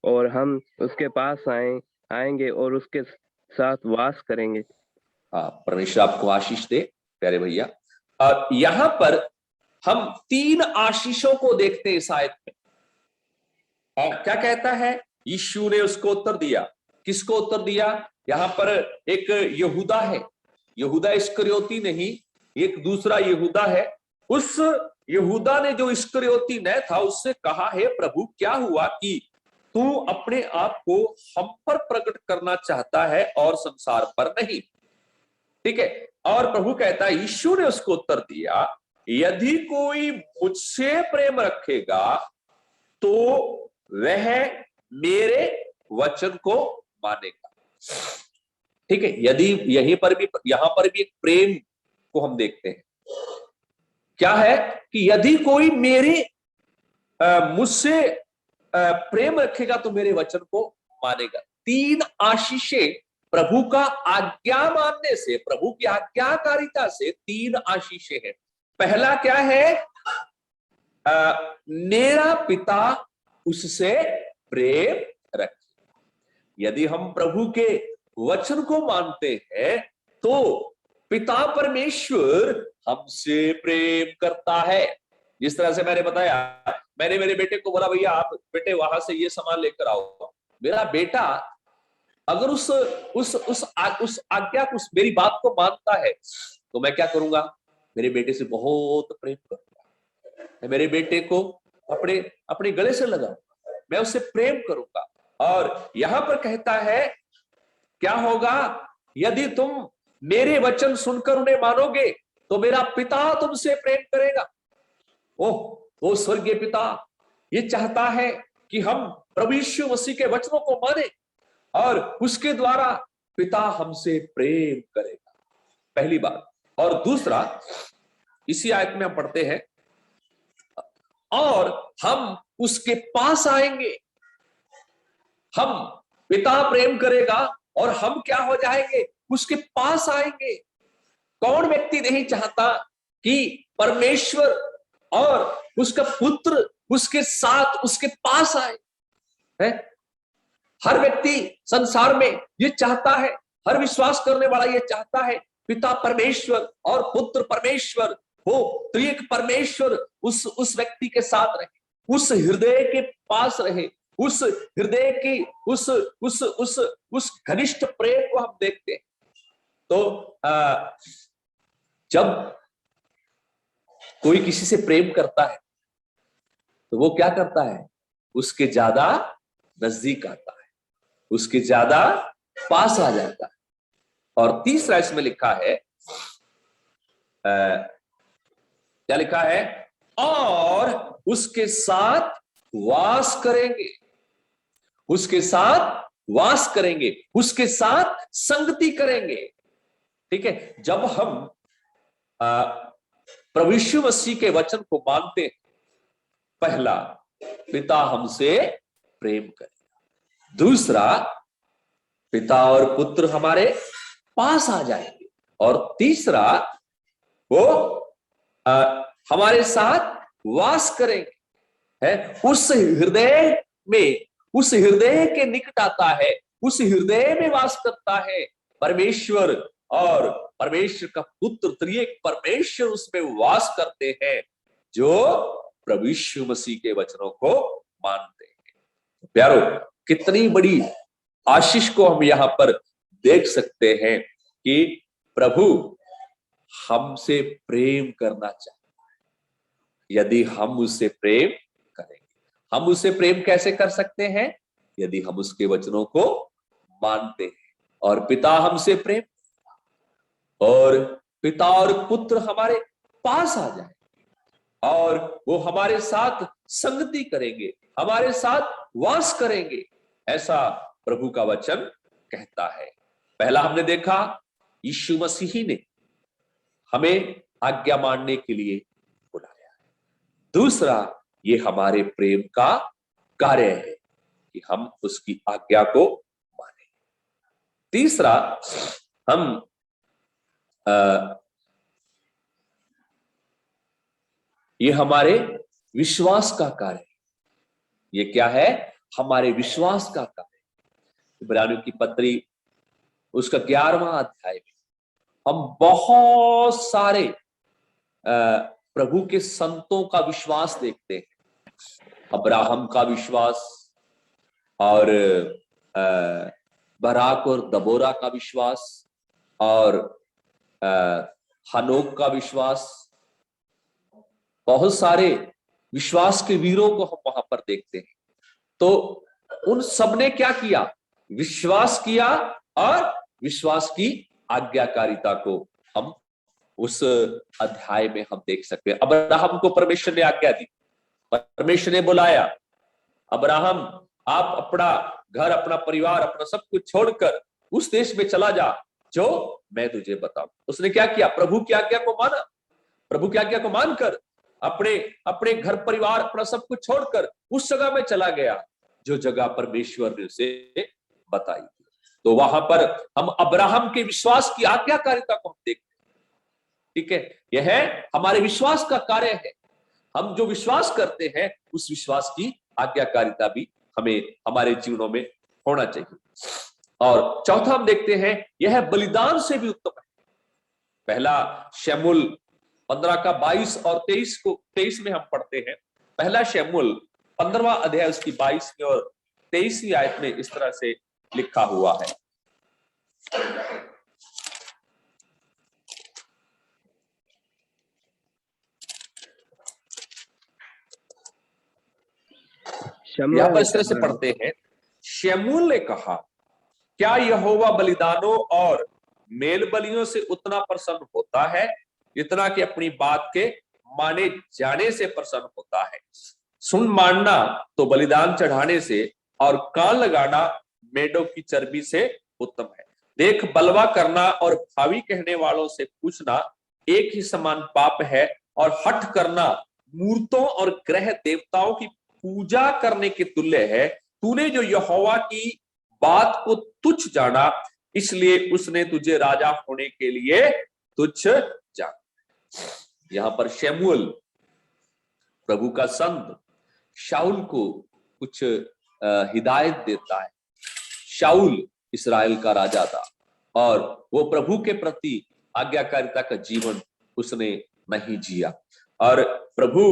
[SPEAKER 2] और हम उसके पास आएंगे और उसके साथ वास करेंगे।
[SPEAKER 1] हाँ, परमेश्वर आपको आशीष दे प्यारे भैया। यहां पर हम 3 आशीषों को देखते हैं इस आयत में। क्या कहता है? यीशु ने उसको उत्तर दिया। किसको उत्तर दिया? यहां पर एक यहूदा है, यहूदा इस्करियोती नहीं, एक दूसरा यहूदा है। उस यहूदा ने, जो इस्करियोती न था, उससे कहा, हे प्रभु, क्या हुआ कि तू अपने आप को हम पर प्रकट करना चाहता है और संसार पर नहीं? ठीक है, और प्रभु कहता है, यीशु ने उसको उत्तर दिया, यदि कोई मुझसे प्रेम रखेगा तो वह मेरे वचन को मानेगा। ठीक है, यदि यहीं पर भी, यहां पर भी एक प्रेम को हम देखते हैं। क्या है कि यदि कोई मेरे मुझसे प्रेम रखेगा तो मेरे वचन को मानेगा। 3 आशीषें प्रभु का आज्ञा मानने से, प्रभु की आज्ञाकारिता से 3 आशीषें हैं। पहला क्या है? मेरा पिता उससे प्रेम रखे। यदि हम प्रभु के वचन को मानते हैं तो पिता परमेश्वर हमसे प्रेम करता है। जिस तरह से मैंने बताया, मैंने मेरे बेटे को बोला, भैया आप बेटे वहां से ये सामान लेकर आओ। मेरा बेटा अगर उस आज्ञा को, उस मेरी बात को मानता है तो मैं क्या करूंगा? मेरे बेटे से बहुत प्रेम करूंगा। मैं मेरे बेटे को अपने अपने गले से लगाऊंगा, मैं उससे प्रेम करूंगा। और यहां पर कहता है क्या होगा? यदि तुम मेरे वचन सुनकर उन्हें मानोगे तो मेरा पिता तुमसे प्रेम करेगा। ओह, वो स्वर्गीय पिता ये चाहता है कि हम प्रभु यीशु मसीह के वचनों को माने और उसके द्वारा पिता हमसे प्रेम करेगा, पहली बात। और दूसरा, इसी आयत में हम पढ़ते हैं, और हम उसके पास आएंगे। हम, पिता प्रेम करेगा और हम क्या हो जाएंगे? उसके पास आएंगे। कौन व्यक्ति नहीं चाहता कि परमेश्वर और उसका पुत्र उसके साथ, उसके पास आए? है? हर व्यक्ति संसार में ये चाहता है, हर विश्वास करने वाला ये चाहता है, पिता परमेश्वर और पुत्र परमेश्वर, वो त्रिएक परमेश्वर उस व्यक्ति के साथ रहे, उस हृदय के पास रहे, उस हृदय की उस घनिष्ठ प्रेम को हम देखते हैं। तो जब कोई किसी से प्रेम करता है तो वो क्या करता है? उसके ज्यादा नजदीक आता है, उसके ज्यादा पास आ जाता है। और तीसरा इसमें लिखा है, क्या लिखा है? और उसके साथ वास करेंगे, उसके साथ वास करेंगे, उसके साथ संगति करेंगे। ठीक है? जब हम प्रभु यीशु मसीह के वचन को मानते हैं, पहला, पिता हमसे प्रेम करेगा। दूसरा, पिता और पुत्र हमारे पास आ जाएंगे। और तीसरा, वो हमारे साथ वास करेंगे। है? उस हृदय में, उस हृदय के निकट आता है, उस हृदय में वास करता है परमेश्वर, और परमेश्वर का पुत्र त्रिएक परमेश्वर उसमें वास करते हैं जो प्रभु यीशु मसीह के वचनों को मानते हैं। प्यारो, कितनी बड़ी आशीष को हम यहां पर देख सकते हैं कि प्रभु हमसे प्रेम करना चाहता है। यदि हम उससे प्रेम करेंगे, हम उससे प्रेम कैसे कर सकते हैं? यदि हम उसके वचनों को मानते हैं। और पिता हमसे प्रेम, और पिता और पुत्र हमारे पास आ जाएंगे और वो हमारे साथ संगति करेंगे, हमारे साथ वास करेंगे, ऐसा प्रभु का वचन कहता है। पहला हमने देखा, यीशु मसीह ने हमें आज्ञा मानने के लिए बुलाया। दूसरा, ये हमारे प्रेम का कार्य है कि हम उसकी आज्ञा को माने। तीसरा, हम ये हमारे विश्वास का कार्य है। ये क्या है? हमारे विश्वास का कार्य। इब्रानियों की पत्री उसका 11वां अध्याय में हम बहुत सारे प्रभु के संतों का विश्वास देखते हैं। अब्राहम का विश्वास, और बराक और दबोरा का विश्वास, और हनोक का विश्वास। बहुत सारे विश्वास के वीरों को हम वहां पर देखते हैं। तो उन सबने क्या किया? विश्वास किया, और विश्वास की आज्ञाकारिता को हम उस अध्याय में हम देख सकते हैं। अब्राहम को परमेश्वर ने आज्ञा दी, परमेश्वर ने बुलाया, अब्राहम आप अपना घर, अपना परिवार, अपना सब कुछ छोड़कर उस देश में चला जा जो मैं तुझे बताऊं। उसने क्या किया? प्रभु की आज्ञा को माना। प्रभु की आज्ञा को मानकर अपने अपने घर परिवार, अपना सब कुछ छोड़कर उस जगह में चला गया जो जगह परमेश्वर ने उसे बताई। तो वहां पर हम अब्राहम के विश्वास की आज्ञाकारिता को हम देखते हैं। ठीक है, यह हमारे विश्वास का कार्य है। हम जो विश्वास करते हैं उस विश्वास की आज्ञाकारिता भी हमें हमारे जीवनों में होना चाहिए। और चौथा हम देखते हैं, यह बलिदान से भी उत्तम है। पहला शमूएल 15 का 22 और 23 में हम पढ़ते हैं। पहला शमूएल 15वां अध्याय उसकी 22वीं और 23वीं आयत में इस तरह से लिखा हुआ है। यहां पर इस तरह से पढ़ते हैं, शमूएल ने कहा, क्या यहोवा बलिदानों और मेल बलियों से उतना प्रसन्न होता है जितना कि अपनी बात के माने जाने से प्रसन्न होता है? सुन मानना तो बलिदान चढ़ाने से और कान लगाना मेढ़ों की चर्बी से उत्तम है। देख, बलवा करना और भावी कहने वालों से पूछना एक ही समान पाप है, और हठ करना मूर्तों और ग्रह देवताओं की पूजा करने के तुल्य है। तूने जो यहोवा की बात को तुच्छ जाना, इसलिए उसने तुझे राजा होने के लिए तुच्छ जाना। यहां पर शमूएल प्रभु का संत शाऊल को कुछ हिदायत देता है। शाऊल इस्राएल का राजा था और वो प्रभु के प्रति आज्ञाकारिता का जीवन उसने नहीं जिया। और प्रभु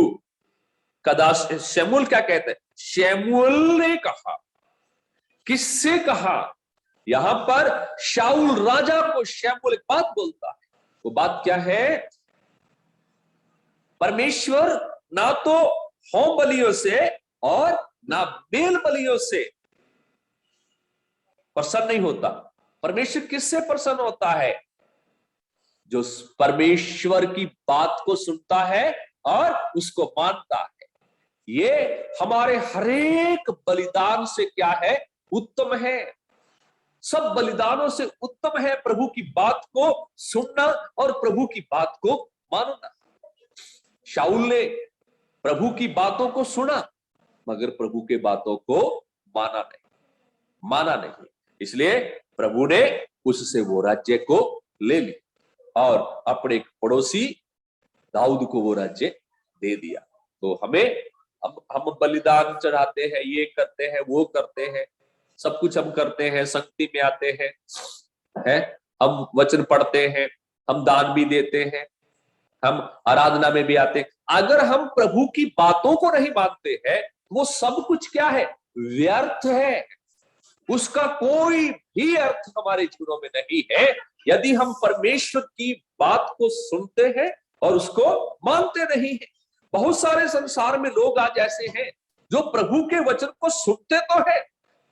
[SPEAKER 1] का दास शमूएल क्या कहते हैं? शमूएल ने कहा, किससे कहा? यहां पर शाऊल राजा को शमूएल एक बात बोलता है। वो बात क्या है? परमेश्वर ना तो होम बलियों से और ना मेल बलियों से प्रसन्न नहीं होता। परमेश्वर किससे प्रसन्न होता है? जो परमेश्वर की बात को सुनता है और उसको मानता है। ये हमारे हरेक बलिदान से क्या है? उत्तम है। सब बलिदानों से उत्तम है प्रभु की बात को सुनना और प्रभु की बात को मानना। शाऊल ने प्रभु की बातों को सुना मगर प्रभु के बातों को माना नहीं। इसलिए प्रभु ने उससे वो राज्य को ले लिया और अपने पड़ोसी दाऊद को वो राज्य दे दिया। तो हमें हम बलिदान चढ़ाते हैं, ये करते हैं, वो करते हैं, सब कुछ हम करते हैं, संगति में आते हैं, हम वचन पढ़ते हैं, हम दान भी देते हैं, हम आराधना में भी आते हैं। अगर हम प्रभु की बातों को नहीं मानते हैं, वो सब कुछ क्या है? व्यर्थ है। उसका कोई भी अर्थ हमारे जीवनों में नहीं है यदि हम परमेश्वर की बात को सुनते हैं और उसको मानते नहीं है। बहुत सारे संसार में लोग आज ऐसे हैं जो प्रभु के वचन को सुनते तो है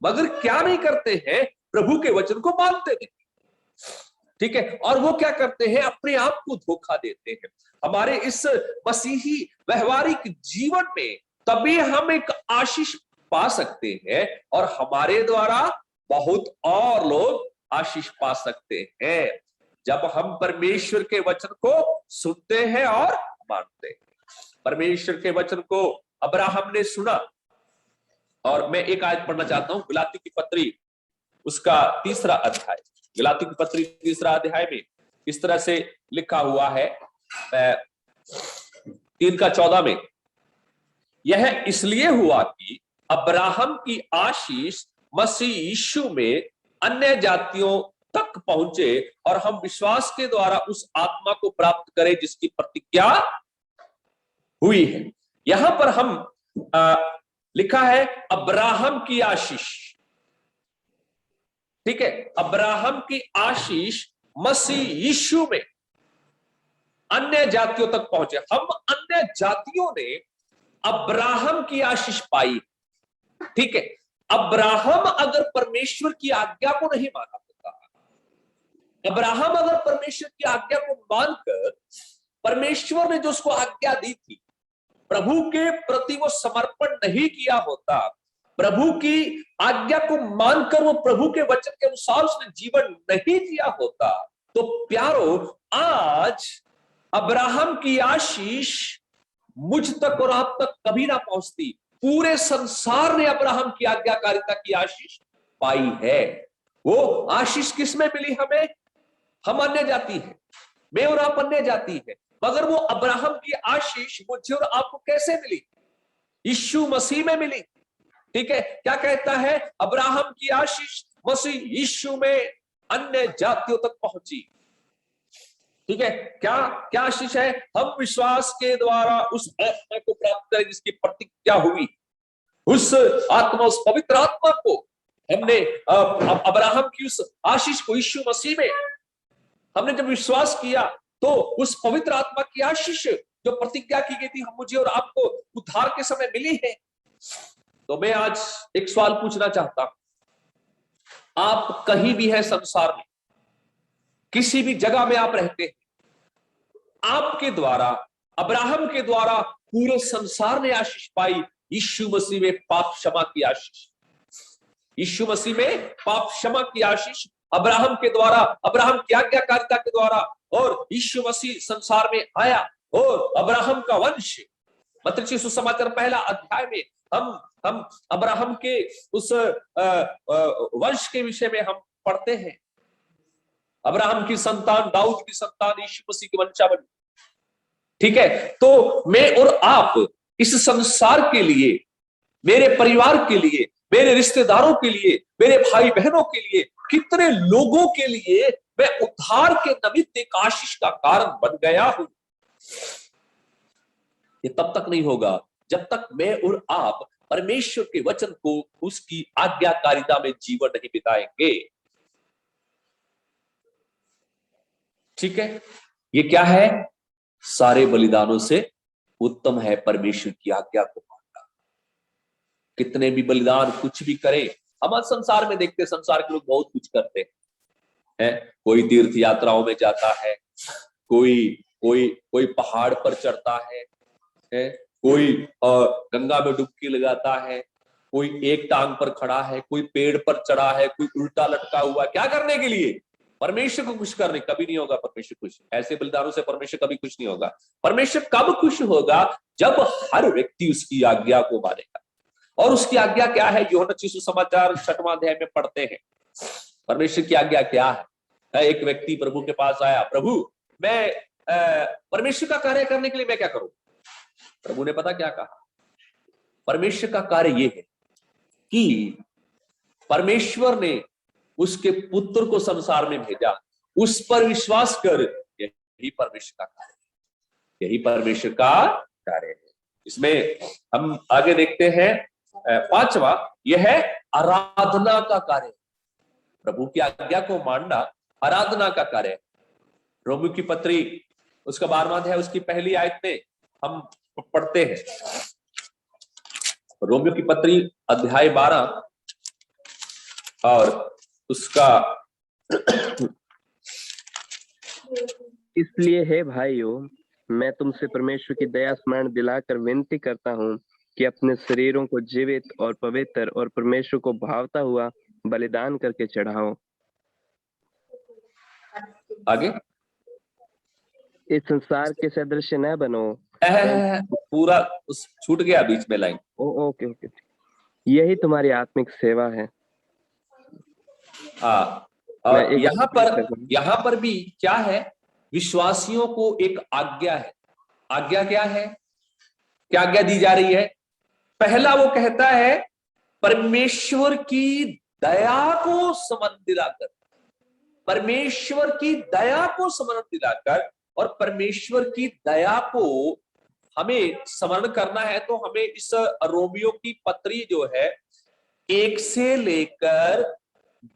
[SPEAKER 1] मगर क्या नहीं करते हैं? प्रभु के वचन को मानते नहीं। ठीक है, और वो क्या करते हैं? अपने आप को धोखा देते हैं। हमारे इस मसीही व्यवहारिक जीवन में तभी हम एक आशीष पा सकते हैं और हमारे द्वारा बहुत और लोग आशीष पा सकते हैं जब हम परमेश्वर के वचन को सुनते हैं और मानते हैं। परमेश्वर के वचन को अब्राहम ने सुना। और मैं एक आयत पढ़ना चाहता हूं, गलाती की पत्री उसका 3रा अध्याय। गलाती की पत्री 3रा अध्याय में इस तरह से लिखा हुआ है 3:14 में, यह इसलिए हुआ कि अब्राहम की आशीष मसीह यीशु में अन्य जातियों तक पहुंचे और हम विश्वास के द्वारा उस आत्मा को प्राप्त करें जिसकी प्रतिज्ञा हुई है। यहां पर हम लिखा है अब्राहम की आशीष। ठीक है, अब्राहम की आशीष मसीह यीशु में अन्य जातियों तक पहुंचे। हम अन्य जातियों ने अब्राहम की आशीष पाई। ठीक है, अब्राहम अगर परमेश्वर की आज्ञा को नहीं माना होता, अब्राहम अगर परमेश्वर की आज्ञा को मानकर परमेश्वर ने जो उसको आज्ञा दी थी प्रभु के प्रति वो समर्पण नहीं किया होता, प्रभु की आज्ञा को मानकर वो प्रभु के वचन के अनुसार उसने जीवन नहीं जिया होता, तो प्यारो आज अब्राहम की आशीष मुझ तक और आप तक कभी ना पहुंचती। पूरे संसार ने अब्राहम की आज्ञाकारिता की आशीष पाई है। वो आशीष किसमें मिली हमें? हम अन्य जाति है, मैं और आप अन्य जाति है, मगर वो अब्राहम की आशीष मुझे और आपको कैसे मिली? यीशु मसीह में मिली। ठीक है, क्या कहता है? अब्राहम की आशीष मसीह यीशु में अन्य जातियों तक पहुंची। ठीक है, क्या क्या आशीष है? हम विश्वास के द्वारा उस आत्मा को प्राप्त करें जिसकी प्रतिज्ञा हुई। उस आत्मा, उस पवित्र आत्मा को हमने अब्राहम की उस आशीष को यीशु मसीह में हमने जब विश्वास किया तो उस पवित्र आत्मा की आशीष जो प्रतिज्ञा की गई थी हम मुझे और आपको उद्धार के समय मिली है। तो मैं आज एक सवाल पूछना चाहता हूं, आप कहीं भी हैं संसार में, किसी भी जगह में आप रहते हैं, आपके द्वारा, अब्राहम के द्वारा पूरे संसार ने आशीष पाई। यीशु मसीह में पाप क्षमा की आशीष, यीशु मसीह में पाप क्षमा की आशीष अब्राहम के द्वारा, अब्राहम की आज्ञाकारिता के द्वारा, और यीशु मसीह संसार में आया और अब्राहम का वंश, मत्ती सुसमाचार पहला अध्याय में हम अब्राहम के उस वंश के विषय में हम पढ़ते हैं। अब्राहम की संतान, दाऊद की संतान, यीशु मसीह की वंशावली। ठीक है, तो मैं और आप इस संसार के लिए, मेरे परिवार के लिए, मेरे रिश्तेदारों के लिए, मेरे भाई बहनों के लिए, कितने लोगों के लिए मैं उद्धार के निमित्त एक आशीष का कारण बन गया हूं। ये तब तक नहीं होगा जब तक मैं और आप परमेश्वर के वचन को, उसकी आज्ञाकारिता में जीवन नहीं बिताएंगे। ठीक है, ये क्या है? सारे बलिदानों से उत्तम है परमेश्वर की आज्ञा को मानना। कितने भी बलिदान, कुछ भी करें, हमारे संसार में देखते, संसार के लोग बहुत कुछ करते हैं। कोई तीर्थ यात्राओं में जाता है, कोई कोई कोई पहाड़ पर चढ़ता है, कोई गंगा में डुबकी लगाता है, कोई एक टांग पर खड़ा है, कोई पेड़ पर चढ़ा है, कोई उल्टा लटका हुआ। क्या करने के लिए? परमेश्वर को खुश करने। कभी नहीं होगा परमेश्वर खुश, ऐसे बलिदानों से परमेश्वर कभी खुश नहीं होगा। परमेश्वर कब खुश होगा? जब हर व्यक्ति उसकी आज्ञा को मानेगा। और उसकी आज्ञा क्या है? यूहन्ना सुसमाचार 6वां अध्याय में पढ़ते हैं, परमेश्वर की आज्ञा क्या है। एक व्यक्ति प्रभु के पास आया, प्रभु मैं परमेश्वर का कार्य करने के लिए मैं क्या करूं? प्रभु ने पता क्या कहा? परमेश्वर का कार्य यह है कि परमेश्वर ने उसके पुत्र को संसार में भेजा, उस पर विश्वास कर। यही परमेश्वर का कार्य है, यही परमेश्वर का कार्य है। इसमें हम आगे देखते हैं 5वां, यह है आराधना का कार्य। प्रभु की आज्ञा को मानना आराधना का कार्य है। रोमियो की पत्री उसका 12वां अध्याय, उसकी पहली आयत में हम पढ़ते हैं। रोमियो की पत्री अध्याय 12 और उसका
[SPEAKER 2] इसलिए हे भाइयों, मैं तुमसे परमेश्वर की दया स्मरण दिलाकर विनती करता हूँ कि अपने शरीरों को जीवित और पवित्र और परमेश्वर को भावता हुआ बलिदान करके चढ़ाओ।
[SPEAKER 1] आगे,
[SPEAKER 2] इस संसार के सदृश न बनो।
[SPEAKER 1] पूरा उस छूट गया बीच में लाइन।
[SPEAKER 2] ओके ओके, यही तुम्हारी आत्मिक सेवा है।
[SPEAKER 1] हाँ, और यहाँ पर भी क्या है? विश्वासियों को एक आज्ञा है। आज्ञा क्या है? क्या आज्ञा दी जा रही है? पहला वो कहता है परमेश्वर की दया को स्मरण दिलाकर, परमेश्वर की दया को स्मरण दिलाकर। और परमेश्वर की दया को हमें स्मरण करना है तो हमें इस रोमियो की पत्री जो है 1 से लेकर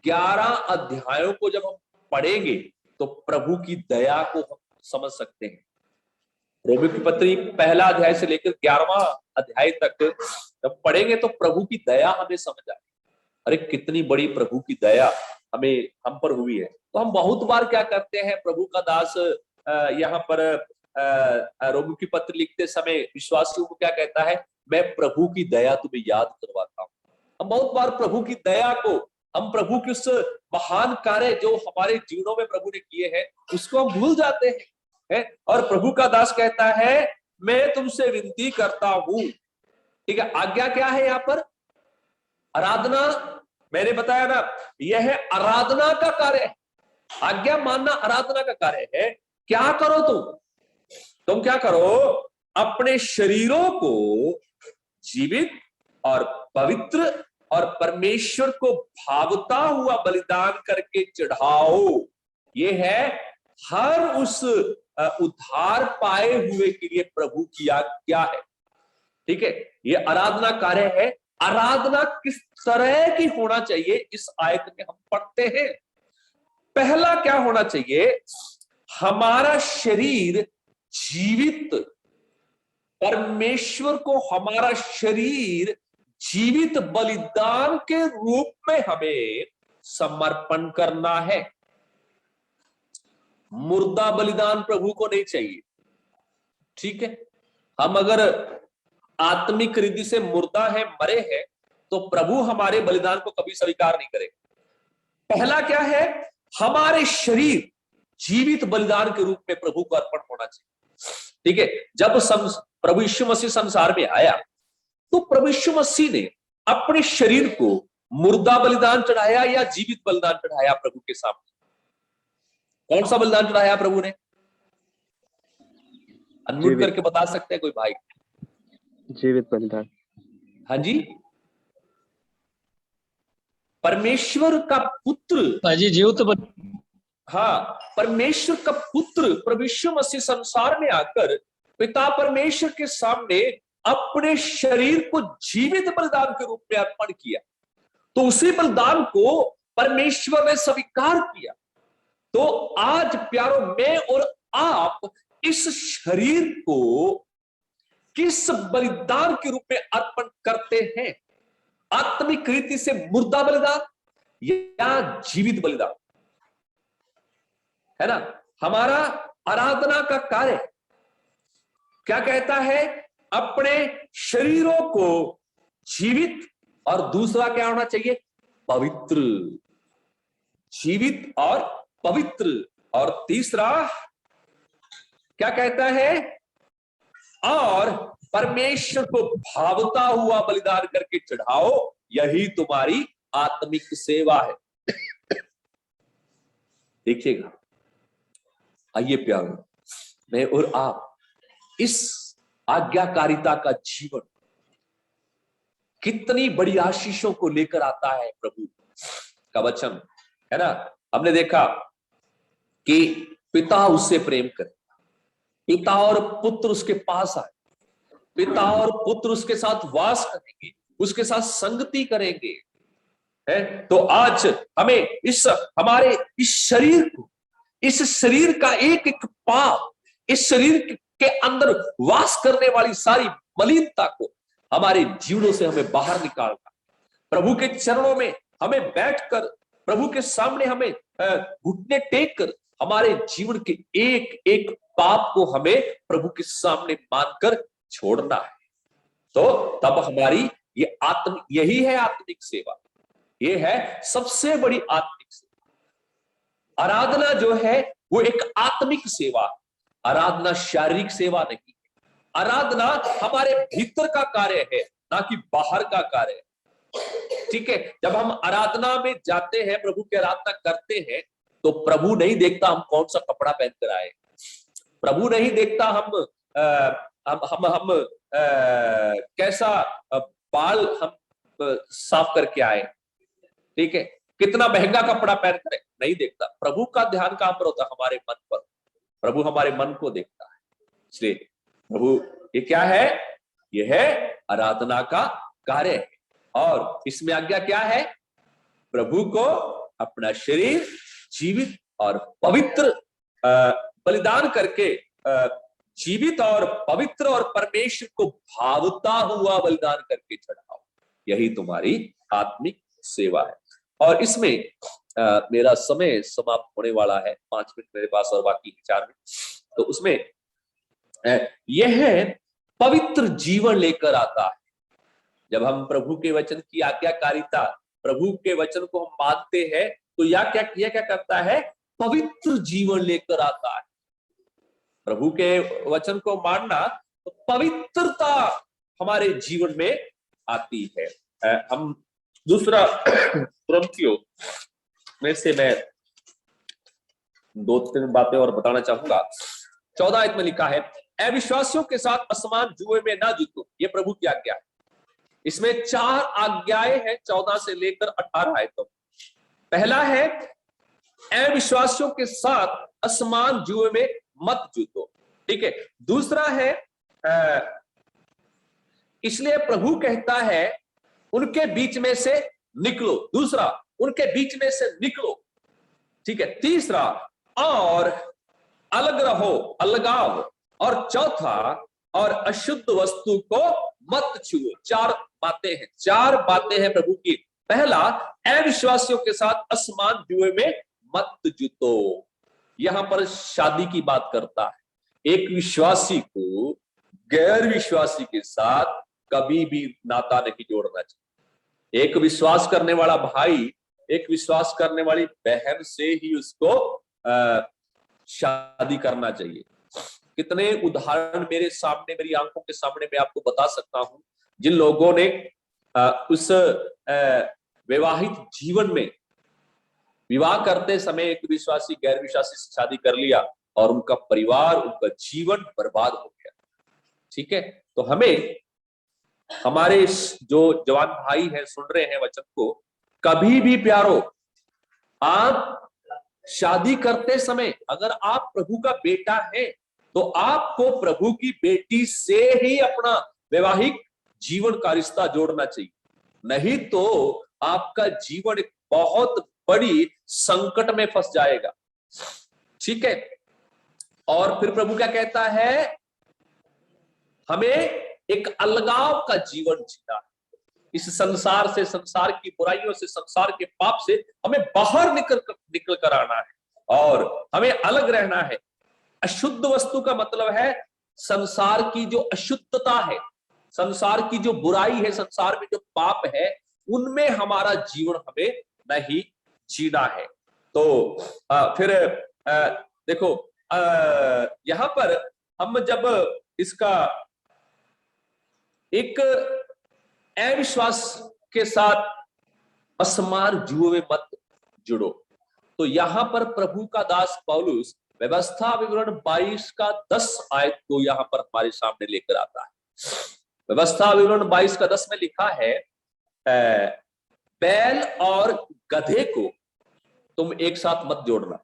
[SPEAKER 1] 11 अध्यायों को जब हम पढ़ेंगे तो प्रभु की दया को हम समझ सकते हैं। रोमियो की पत्री पहला अध्याय से लेकर 11वां अध्याय तक जब पढ़ेंगे तो प्रभु की दया हमें समझ आए। अरे कितनी बड़ी प्रभु की दया हम पर हुई है। तो हम बहुत बार क्या करते हैं, प्रभु का दास यहाँ पर रोमियो की पत्र लिखते समय विश्वासियों को क्या कहता है? मैं प्रभु की दया तुम्हें याद करवाता हूं। हम बहुत बार प्रभु की दया को, हम प्रभु के उस महान कार्य जो हमारे जीवनों में प्रभु ने किए हैं उसको हम भूल जाते हैं। और प्रभु का दास कहता है मैं तुमसे विनती करता हूं। ठीक है, आज्ञा क्या है यहाँ पर? आराधना मैंने बताया ना, यह आराधना का कार्य है। आज्ञा मानना आराधना का कार्य है। क्या करो तुम क्या करो, अपने शरीरों को जीवित और पवित्र और परमेश्वर को भावता हुआ बलिदान करके चढ़ाओ। ये है हर उस उद्धार पाए हुए के लिए प्रभु की आज्ञा है। ठीक है, ये आराधना कार्य है। आराधना किस तरह की होना चाहिए इस आयत में हम पढ़ते हैं। पहला क्या होना चाहिए, हमारा शरीर जीवित, परमेश्वर को हमारा शरीर जीवित बलिदान के रूप में हमें समर्पण करना है। मुर्दा बलिदान प्रभु को नहीं चाहिए। ठीक है, हम अगर आत्मिक रीति से मुर्दा है, मरे हैं, तो प्रभु हमारे बलिदान को कभी स्वीकार नहीं करेगा। पहला क्या है, हमारे शरीर जीवित बलिदान के रूप में प्रभु को अर्पण होना चाहिए। ठीक है, जब प्रभु यीशु मसीह संसार में आया तो प्रभु यीशु मसीह ने अपने शरीर को मुर्दा बलिदान चढ़ाया या जीवित बलिदान चढ़ाया प्रभु के सामने? कौन सा बलिदान चढ़ाया प्रभु ने? अनम्यूट करके बता सकते हैं कोई भाई?
[SPEAKER 2] जीवित बलिदान।
[SPEAKER 1] हाँ जी, परमेश्वर का पुत्र
[SPEAKER 3] जी जीवित
[SPEAKER 1] हाँ, परमेश्वर का पुत्र प्रभु यीशु मसीह संसार में आकर पिता परमेश्वर के सामने अपने शरीर को जीवित बलिदान के रूप में अर्पण किया। तो उसी बलिदान को परमेश्वर ने स्वीकार किया। तो आज प्यारों, मैं और आप इस शरीर को किस बलिदान के रूप में अर्पण करते हैं? आत्मिक रीति से मुर्दा बलिदान या जीवित बलिदान? है ना, हमारा आराधना का कार्य क्या कहता है? अपने शरीरों को जीवित, और दूसरा क्या होना चाहिए? पवित्र। जीवित और पवित्र। और तीसरा क्या कहता है? और परमेश्वर को भावता हुआ बलिदान करके चढ़ाओ, यही तुम्हारी आत्मिक सेवा है। देखिएगा, आइए प्यारों, मैं और आप इस आज्ञाकारिता का जीवन कितनी बड़ी आशीषों को लेकर आता है प्रभु का वचन, है ना। हमने देखा कि पिता उससे प्रेम करेगा, पिता और पुत्र उसके पास आए, पिता और पुत्र उसके साथ वास करेंगे, उसके साथ संगति करेंगे, है। तो आज हमें हमारे इस शरीर को, इस शरीर का एक एक पाप, इस शरीर के अंदर वास करने वाली सारी मलिनता को हमारे जीवनों से हमें बाहर निकालना, प्रभु के चरणों में हमें बैठकर, प्रभु के सामने हमें घुटने टेक कर हमारे जीवन के एक एक पाप को हमें प्रभु के सामने मानकर छोड़ना है। तो तब हमारी यही है आत्मिक सेवा, ये है सबसे बड़ी आत्मिक सेवा। आराधना जो है वो एक आत्मिक सेवा, आराधना शारीरिक सेवा नहीं है। आराधना हमारे भीतर का कार्य है, ना कि बाहर का कार्य है। ठीक है, जब हम आराधना में जाते हैं, प्रभु की आराधना करते हैं, तो प्रभु नहीं देखता हम कौन सा कपड़ा पहनकर आए, प्रभु नहीं देखता हम कैसा बाल हम साफ करके आए, ठीक है, कितना महंगा कपड़ा पहनकर नहीं देखता। प्रभु का ध्यान कहां पर होता है? हमारे मन पर। प्रभु हमारे मन को देखता है। इसलिए प्रभु ये क्या है? ये है आराधना का कार्य है। और इसमें आज्ञा क्या है? प्रभु को अपना शरीर जीवित और पवित्र बलिदान करके, जीवित और पवित्र और परमेश्वर को भावता हुआ बलिदान करके चढ़ाओ, यही तुम्हारी आत्मिक सेवा है। और इसमें मेरा समय समाप्त होने वाला है, 5 मिनट मेरे पास और बाकी 4 मिनट। तो उसमें यह पवित्र जीवन लेकर आता है। जब हम प्रभु के वचन की आज्ञाकारिता, प्रभु के वचन को हम मानते हैं, तो यह क्या करता है? पवित्र जीवन लेकर आता है। प्रभु के वचन को मानना, तो पवित्रता हमारे जीवन में आती है। हम दूसरा तुरंतियों में से मैं 2-3 बातें और बताना चाहूंगा। 14 आयत में लिखा है, अविश्वासियों के साथ असमान जुए में ना जीतो, ये प्रभु की आज्ञा है। इसमें 4 आज्ञाएं हैं 14 से लेकर 18 आयतों। पहला है अविश्वासियों के साथ असमान जुए में मत जीतो, ठीक है। दूसरा है इसलिए प्रभु कहता है उनके बीच में से निकलो, दूसरा उनके बीच में से निकलो, ठीक है। तीसरा और अलग रहो, अलगाव, और चौथा और अशुद्ध वस्तु को मत छुओ। 4 बातें हैं, 4 बातें हैं प्रभु की। पहला, अविश्वासियों के साथ असमान जुए में मत जुतो। यहां पर शादी की बात करता है। एक विश्वासी को गैर विश्वासी के साथ कभी भी नाता नहीं जोड़ना चाहिए। एक विश्वास करने वाला भाई एक विश्वास करने वाली बहन से ही उसको शादी करना चाहिए। कितने उदाहरण मेरे सामने, मेरी आंखों के सामने मैं आपको बता सकता हूं, जिन लोगों ने उस वैवाहिक जीवन में विवाह करते समय एक विश्वासी गैर विश्वासी से शादी कर लिया और उनका परिवार, उनका जीवन बर्बाद हो गया, ठीक है। तो हमें, हमारे जो जवान भाई हैं सुन रहे हैं वचन को, कभी भी प्यारो, आप शादी करते समय अगर आप प्रभु का बेटा है तो आपको प्रभु की बेटी से ही अपना वैवाहिक जीवन का रिश्ता जोड़ना चाहिए, नहीं तो आपका जीवन एक बहुत बड़ी संकट में फंस जाएगा, ठीक है। और फिर प्रभु क्या कहता है, हमें एक अलगाव का जीवन जीना है। इस संसार से, संसार की बुराइयों से, संसार के पाप से हमें बाहर निकल कर आना है और हमें अलग रहना है। अशुद्ध वस्तु का मतलब है संसार की जो अशुद्धता है, संसार की जो बुराई है, संसार में जो पाप है, उनमें हमारा जीवन हमें नहीं जीना है। तो फिर देखो, यहां पर हम जब इसका एक अविश्वास के साथ असमान जुए में मत जुड़ो, तो यहां पर प्रभु का दास पौलुस व्यवस्था विवरण 22 का 10 आयत को यहां पर हमारे सामने लेकर आता है। व्यवस्था विवरण 22 का 10 में लिखा है, बैल और गधे को तुम एक साथ मत जोड़ना।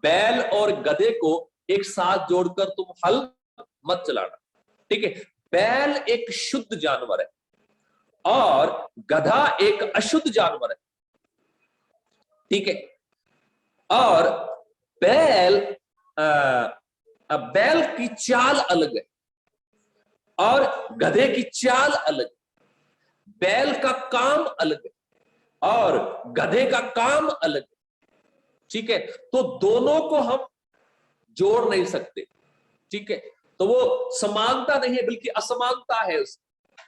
[SPEAKER 1] बैल और गधे को एक साथ जोड़कर तुम हल मत चलाना, ठीक है। बैल एक शुद्ध जानवर है और गधा एक अशुद्ध जानवर है, ठीक है। और बैल की चाल अलग है और गधे की चाल अलग है। बैल का काम अलग है और गधे का काम अलग है, ठीक है। तो दोनों को हम जोड़ नहीं सकते, ठीक है। तो वो समानता नहीं है बल्कि असमानता है उसमें,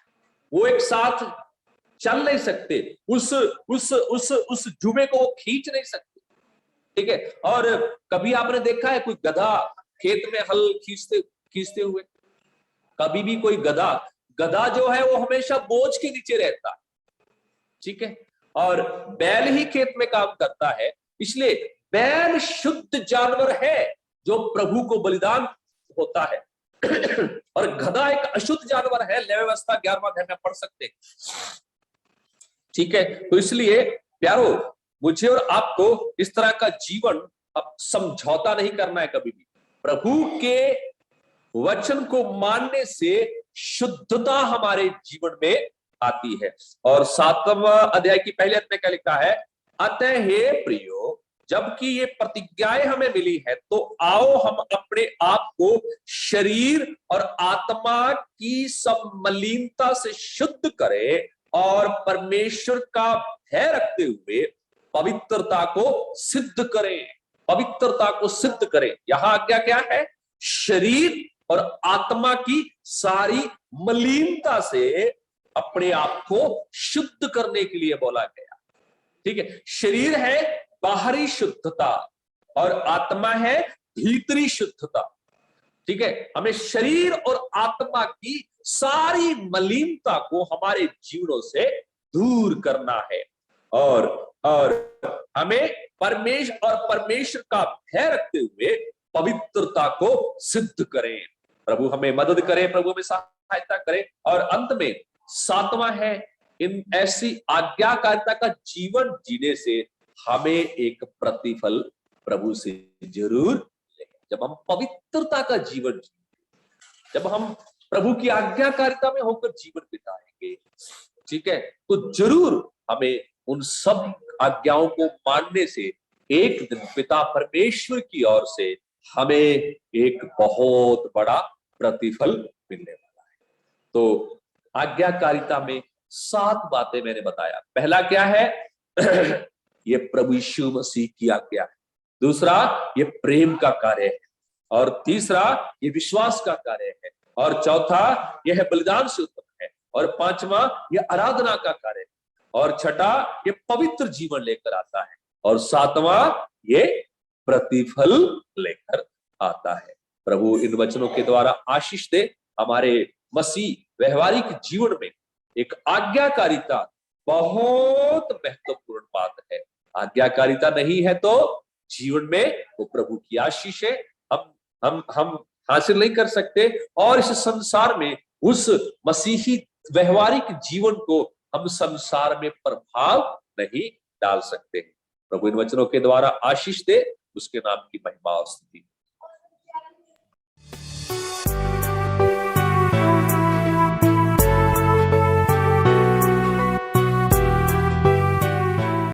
[SPEAKER 1] वो एक साथ चल नहीं सकते, उस जुए को वो खींच नहीं सकते, ठीक है। और कभी आपने देखा है कोई गधा खेत में हल खींचते हुए? कभी भी कोई गधा जो है वो हमेशा बोझ के नीचे रहता है, ठीक है। और बैल ही खेत में काम करता है, इसलिए बैल शुद्ध जानवर है जो प्रभु को बलिदान होता है और गधा एक अशुद्ध जानवर है। लेवी व्यवस्था 11वां अध्याय में पढ़ सकते हैं, ठीक है। तो इसलिए प्यारो, मुझे और आपको इस तरह का जीवन अब समझौता नहीं करना है कभी भी। प्रभु के वचन को मानने से शुद्धता हमारे जीवन में आती है। और 7वां अध्याय की पहले अध्याय में क्या लिखा है, अतः हे प्रियो, जबकि ये प्रतिज्ञाएं हमें मिली है, तो आओ हम अपने आप को शरीर और आत्मा की सब मलिनता से शुद्ध करें और परमेश्वर का भय रखते हुए पवित्रता को सिद्ध करें। पवित्रता को सिद्ध करें। यहां आज्ञा क्या है? शरीर और आत्मा की सारी मलिनता से अपने आप को शुद्ध करने के लिए बोला गया, ठीक है। शरीर है बाहरी शुद्धता और आत्मा है भीतरी शुद्धता, ठीक है। हमें शरीर और आत्मा की सारी मलिनता को हमारे जीवनों से दूर करना है और हमें परमेश्वर का भय रखते हुए पवित्रता को सिद्ध करें। प्रभु हमें मदद करे, प्रभु हमें सहायता करे। और अंत में सातवां है, इन ऐसी आज्ञाकारिता का जीवन जीने से हमें एक प्रतिफल प्रभु से जरूर मिलेगा। जब हम पवित्रता का जीवन, जब हम प्रभु की आज्ञाकारिता में होकर जीवन बिताएंगे, ठीक है, तो जरूर हमें उन सब आज्ञाओं को मानने से एक दिन पिता परमेश्वर की ओर से हमें एक बहुत बड़ा प्रतिफल मिलने वाला है। तो आज्ञाकारिता में 7 बातें मैंने बताया। पहला क्या है? ये प्रभु यीशु मसीह की आज्ञा है। दूसरा, ये प्रेम का कार्य है। और तीसरा, ये विश्वास का कार्य है। और चौथा, यह है बलिदान से उत्तम है। और पांचवा, ये आराधना का कार्य है। और छठा, ये पवित्र जीवन लेकर आता है। और सातवां, ये प्रतिफल लेकर आता है। प्रभु इन वचनों के द्वारा आशीष दे। हमारे मसीह व्यवहारिक जीवन में एक आज्ञाकारिता बहुत महत्वपूर्ण बात है। आज्ञाकारिता नहीं है तो जीवन में वो प्रभु की आशीष है, हम हासिल नहीं कर सकते। और इस संसार में उस मसीही व्यवहारिक जीवन को हम संसार में प्रभाव नहीं डाल सकते। प्रभु इन वचनों के द्वारा आशीष दे, उसके नाम की महिमा और स्तुति।